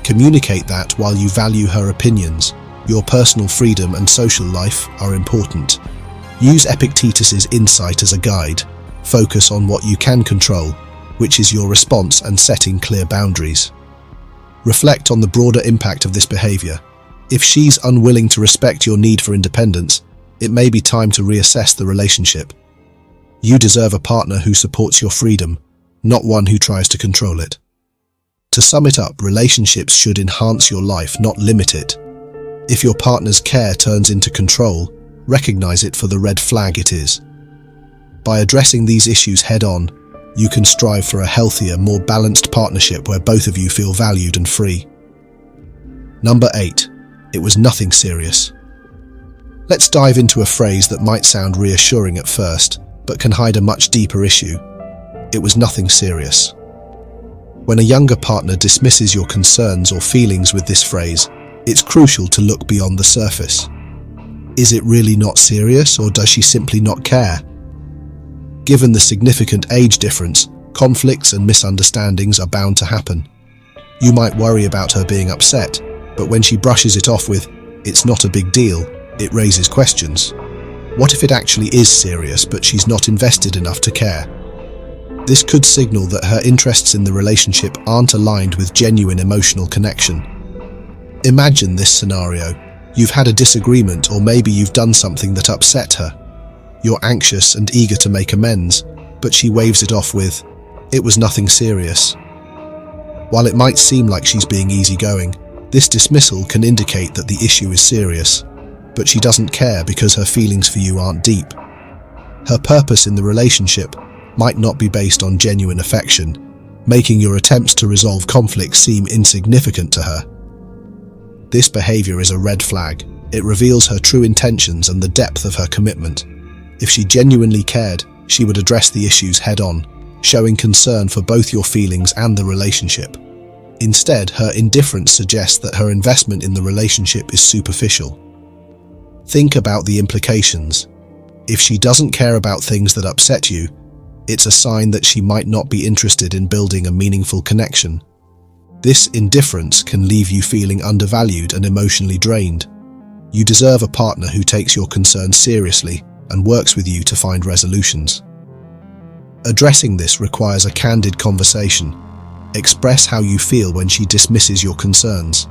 Communicate that while you value her opinions, your personal freedom and social life are important. Use Epictetus's insight as a guide. Focus on what you can control, which is your response and setting clear boundaries. Reflect on the broader impact of this behavior. If she's unwilling to respect your need for independence, it may be time to reassess the relationship. You deserve a partner who supports your freedom, not one who tries to control it. To sum it up, relationships should enhance your life, not limit it. If your partner's care turns into control, recognize it for the red flag it is. By addressing these issues head-on, you can strive for a healthier, more balanced partnership where both of you feel valued and free. Number 8. It was nothing serious. Let's dive into a phrase that might sound reassuring at first, but can hide a much deeper issue. It was nothing serious. When a younger partner dismisses your concerns or feelings with this phrase, it's crucial to look beyond the surface. Is it really not serious, or does she simply not care? Given the significant age difference, conflicts and misunderstandings are bound to happen. You might worry about her being upset, but when she brushes it off with, "It's not a big deal," it raises questions. What if it actually is serious, but she's not invested enough to care? This could signal that her interests in the relationship aren't aligned with genuine emotional connection. Imagine this scenario. You've had a disagreement, or maybe you've done something that upset her. You're anxious and eager to make amends, but she waves it off with, "It was nothing serious." While it might seem like she's being easygoing, this dismissal can indicate that the issue is serious, but she doesn't care because her feelings for you aren't deep. Her purpose in the relationship might not be based on genuine affection, making your attempts to resolve conflict seem insignificant to her. This behavior is a red flag. It reveals her true intentions and the depth of her commitment. If she genuinely cared, she would address the issues head-on, showing concern for both your feelings and the relationship. Instead, her indifference suggests that her investment in the relationship is superficial. Think about the implications. If she doesn't care about things that upset you, it's a sign that she might not be interested in building a meaningful connection. This indifference can leave you feeling undervalued and emotionally drained. You deserve a partner who takes your concerns seriously and works with you to find resolutions. Addressing this requires a candid conversation. Express how you feel when she dismisses your concerns.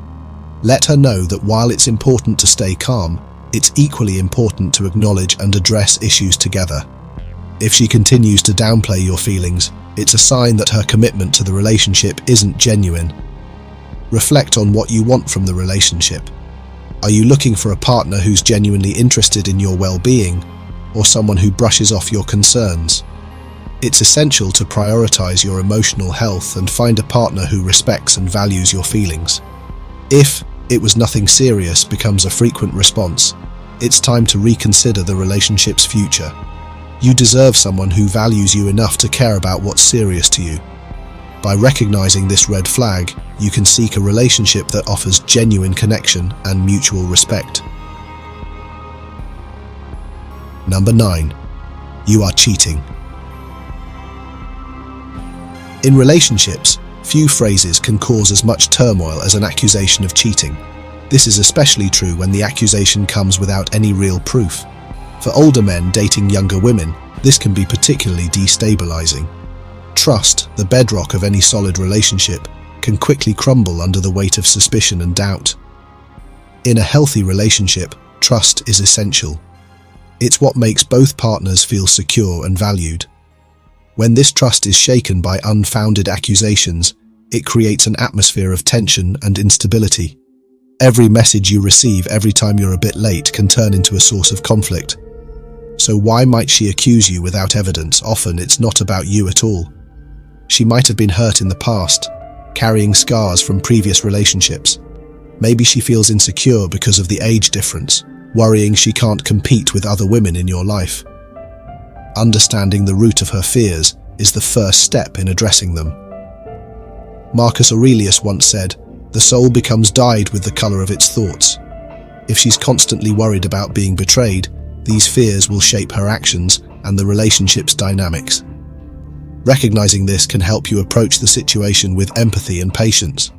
Let her know that while it's important to stay calm, it's equally important to acknowledge and address issues together. If she continues to downplay your feelings, it's a sign that her commitment to the relationship isn't genuine. Reflect on what you want from the relationship. Are you looking for a partner who's genuinely interested in your well-being, or someone who brushes off your concerns? It's essential to prioritize your emotional health and find a partner who respects and values your feelings. If "it was nothing serious" becomes a frequent response, it's time to reconsider the relationship's future. You deserve someone who values you enough to care about what's serious to you. By recognizing this red flag, you can seek a relationship that offers genuine connection and mutual respect. Number 9. You are cheating. In relationships, few phrases can cause as much turmoil as an accusation of cheating. This is especially true when the accusation comes without any real proof. For older men dating younger women, this can be particularly destabilizing. Trust, the bedrock of any solid relationship, can quickly crumble under the weight of suspicion and doubt. In a healthy relationship, trust is essential. It's what makes both partners feel secure and valued. When this trust is shaken by unfounded accusations, it creates an atmosphere of tension and instability. Every message you receive every time you're a bit late can turn into a source of conflict. So why might she accuse you without evidence? Often it's not about you at all. She might have been hurt in the past, carrying scars from previous relationships. Maybe she feels insecure because of the age difference, worrying she can't compete with other women in your life. Understanding the root of her fears is the first step in addressing them. Marcus Aurelius once said, "The soul becomes dyed with the color of its thoughts." If she's constantly worried about being betrayed, these fears will shape her actions and the relationship's dynamics. Recognizing this can help you approach the situation with empathy and patience.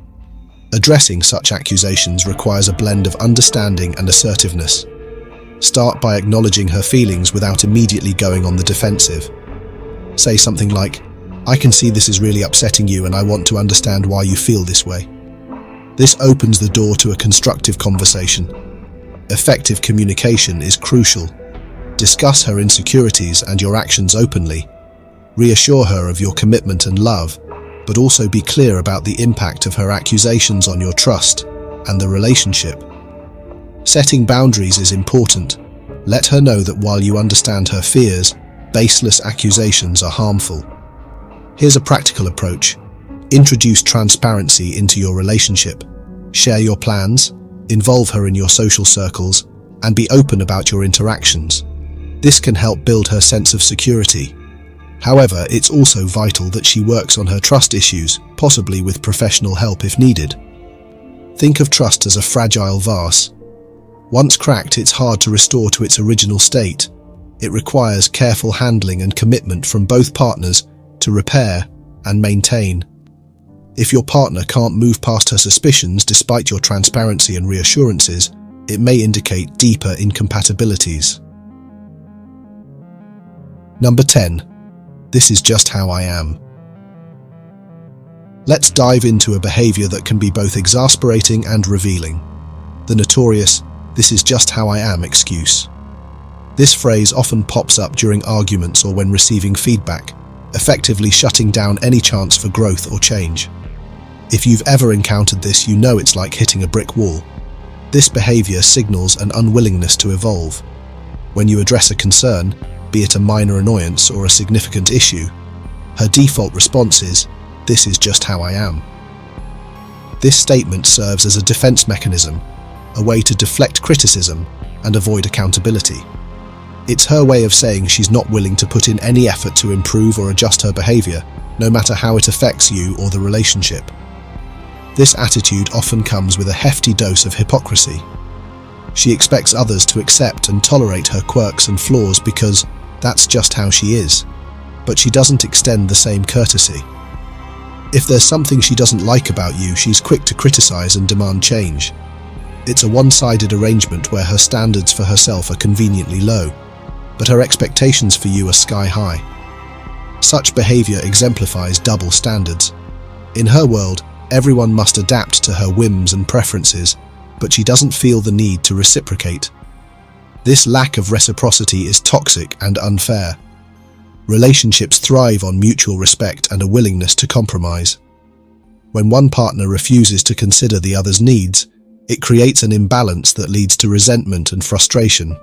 Addressing such accusations requires a blend of understanding and assertiveness. Start by acknowledging her feelings without immediately going on the defensive. Say something like, "I can see this is really upsetting you and I want to understand why you feel this way." This opens the door to a constructive conversation. Effective communication is crucial. Discuss her insecurities and your actions openly. Reassure her of your commitment and love, but also be clear about the impact of her accusations on your trust and the relationship. Setting boundaries is important. Let her know that while you understand her fears, baseless accusations are harmful. Here's a practical approach. Introduce transparency into your relationship. Share your plans, involve her in your social circles, and be open about your interactions. This can help build her sense of security. However, it's also vital that she works on her trust issues, possibly with professional help if needed. Think of trust as a fragile vase. Once cracked, it's hard to restore to its original state. It requires careful handling and commitment from both partners to repair and maintain. If your partner can't move past her suspicions despite your transparency and reassurances, it may indicate deeper incompatibilities. Number 10. This is just how I am. Let's dive into a behavior that can be both exasperating and revealing. The notorious, "this is just how I am" excuse. This phrase often pops up during arguments or when receiving feedback, effectively shutting down any chance for growth or change. If you've ever encountered this, you know it's like hitting a brick wall. This behavior signals an unwillingness to evolve. When you address a concern, be it a minor annoyance or a significant issue, her default response is, "This is just how I am." This statement serves as a defense mechanism, a way to deflect criticism and avoid accountability. It's her way of saying she's not willing to put in any effort to improve or adjust her behavior, no matter how it affects you or the relationship. This attitude often comes with a hefty dose of hypocrisy. She expects others to accept and tolerate her quirks and flaws because that's just how she is, but she doesn't extend the same courtesy. If there's something she doesn't like about you, she's quick to criticize and demand change. It's a one-sided arrangement where her standards for herself are conveniently low, but her expectations for you are sky-high. Such behavior exemplifies double standards. In her world, everyone must adapt to her whims and preferences, but she doesn't feel the need to reciprocate. This lack of reciprocity is toxic and unfair. Relationships thrive on mutual respect and a willingness to compromise. When one partner refuses to consider the other's needs, it creates an imbalance that leads to resentment and frustration.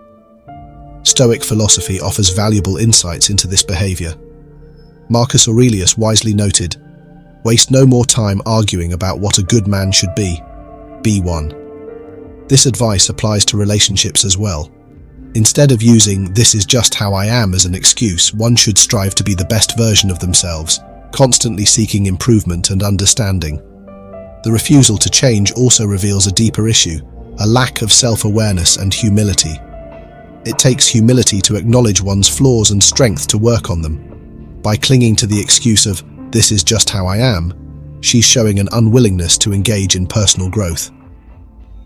Stoic philosophy offers valuable insights into this behavior. Marcus Aurelius wisely noted, "Waste no more time arguing about what a good man should be. Be one." This advice applies to relationships as well. Instead of using "this is just how I am" as an excuse, one should strive to be the best version of themselves, constantly seeking improvement and understanding. The refusal to change also reveals a deeper issue, a lack of self-awareness and humility. It takes humility to acknowledge one's flaws and strength to work on them. By clinging to the excuse of "this is just how I am," she's showing an unwillingness to engage in personal growth.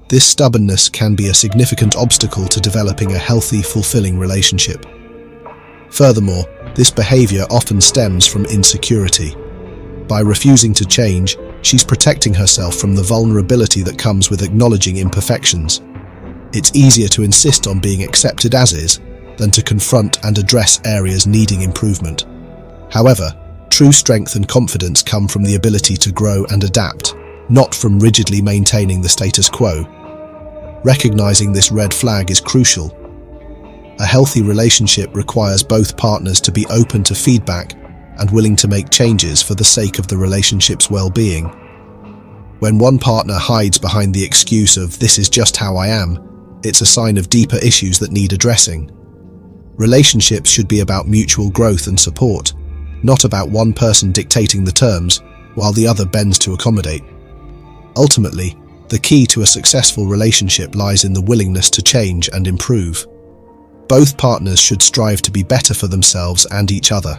This stubbornness can be a significant obstacle to developing a healthy, fulfilling relationship. Furthermore, this behavior often stems from insecurity. By refusing to change, she's protecting herself from the vulnerability that comes with acknowledging imperfections. It's easier to insist on being accepted as is than to confront and address areas needing improvement. However, true strength and confidence come from the ability to grow and adapt, not from rigidly maintaining the status quo. Recognizing this red flag is crucial. A healthy relationship requires both partners to be open to feedback and willing to make changes for the sake of the relationship's well-being. When one partner hides behind the excuse of "this is just how I am," it's a sign of deeper issues that need addressing. Relationships should be about mutual growth and support, not about one person dictating the terms while the other bends to accommodate. Ultimately, the key to a successful relationship lies in the willingness to change and improve. Both partners should strive to be better for themselves and each other.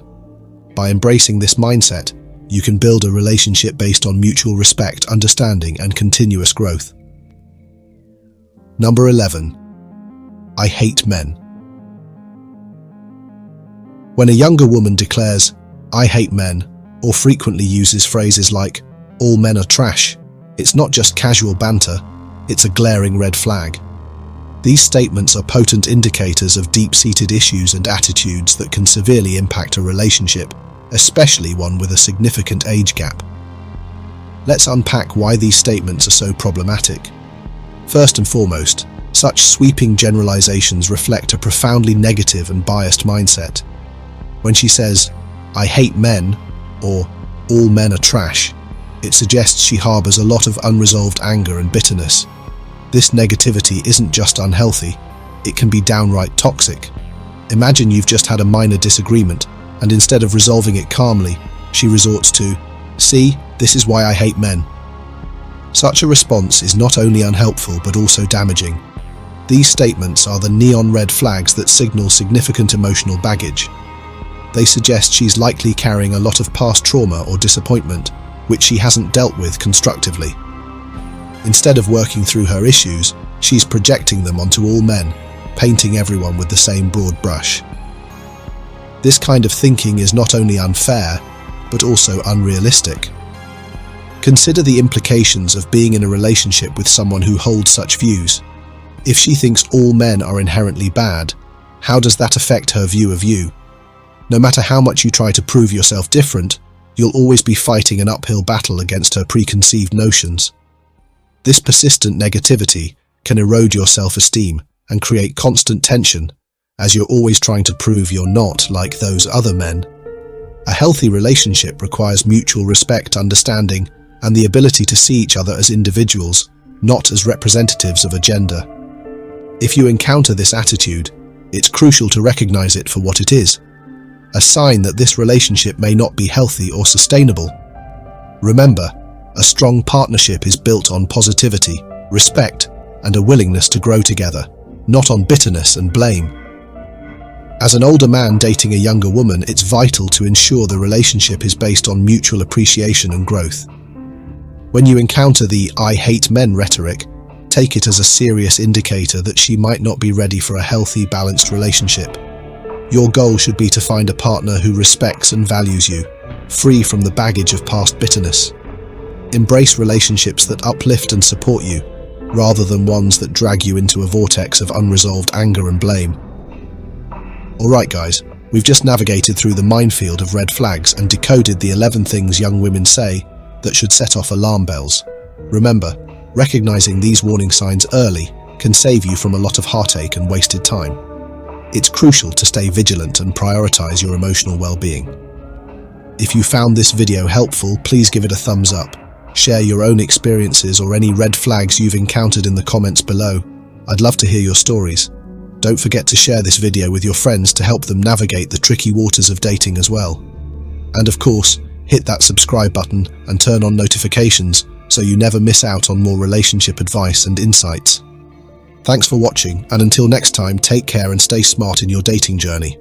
By embracing this mindset, you can build a relationship based on mutual respect, understanding, and continuous growth. Number 11. I hate men. When a younger woman declares, "I hate men," or frequently uses phrases like, "all men are trash," it's not just casual banter, it's a glaring red flag. These statements are potent indicators of deep-seated issues and attitudes that can severely impact a relationship, especially one with a significant age gap. Let's unpack why these statements are so problematic. First and foremost, such sweeping generalizations reflect a profoundly negative and biased mindset. When she says, "I hate men," or "all men are trash," it suggests she harbors a lot of unresolved anger and bitterness. This negativity isn't just unhealthy, it can be downright toxic. Imagine you've just had a minor disagreement, and instead of resolving it calmly, she resorts to, "See, this is why I hate men." Such a response is not only unhelpful but also damaging. These statements are the neon red flags that signal significant emotional baggage. They suggest she's likely carrying a lot of past trauma or disappointment, which she hasn't dealt with constructively. Instead of working through her issues, she's projecting them onto all men, painting everyone with the same broad brush. This kind of thinking is not only unfair, but also unrealistic. Consider the implications of being in a relationship with someone who holds such views. If she thinks all men are inherently bad, how does that affect her view of you? No matter how much you try to prove yourself different, you'll always be fighting an uphill battle against her preconceived notions. This persistent negativity can erode your self-esteem and create constant tension, as you're always trying to prove you're not like those other men. A healthy relationship requires mutual respect, understanding, and the ability to see each other as individuals, not as representatives of a gender. If you encounter this attitude, it's crucial to recognize it for what it is, a sign that this relationship may not be healthy or sustainable. Remember, a strong partnership is built on positivity, respect, and a willingness to grow together, not on bitterness and blame. As an older man dating a younger woman, it's vital to ensure the relationship is based on mutual appreciation and growth. When you encounter the "I hate men" rhetoric, take it as a serious indicator that she might not be ready for a healthy, balanced relationship. Your goal should be to find a partner who respects and values you, free from the baggage of past bitterness. Embrace relationships that uplift and support you, rather than ones that drag you into a vortex of unresolved anger and blame. Alright guys, we've just navigated through the minefield of red flags and decoded the 11 things young women say that should set off alarm bells. Remember, recognizing these warning signs early can save you from a lot of heartache and wasted time. It's crucial to stay vigilant and prioritize your emotional well-being. If you found this video helpful, please give it a thumbs up. Share your own experiences or any red flags you've encountered in the comments below. I'd love to hear your stories. Don't forget to share this video with your friends to help them navigate the tricky waters of dating as well. And of course, hit that subscribe button and turn on notifications so you never miss out on more relationship advice and insights. Thanks for watching, and until next time, take care and stay smart in your dating journey.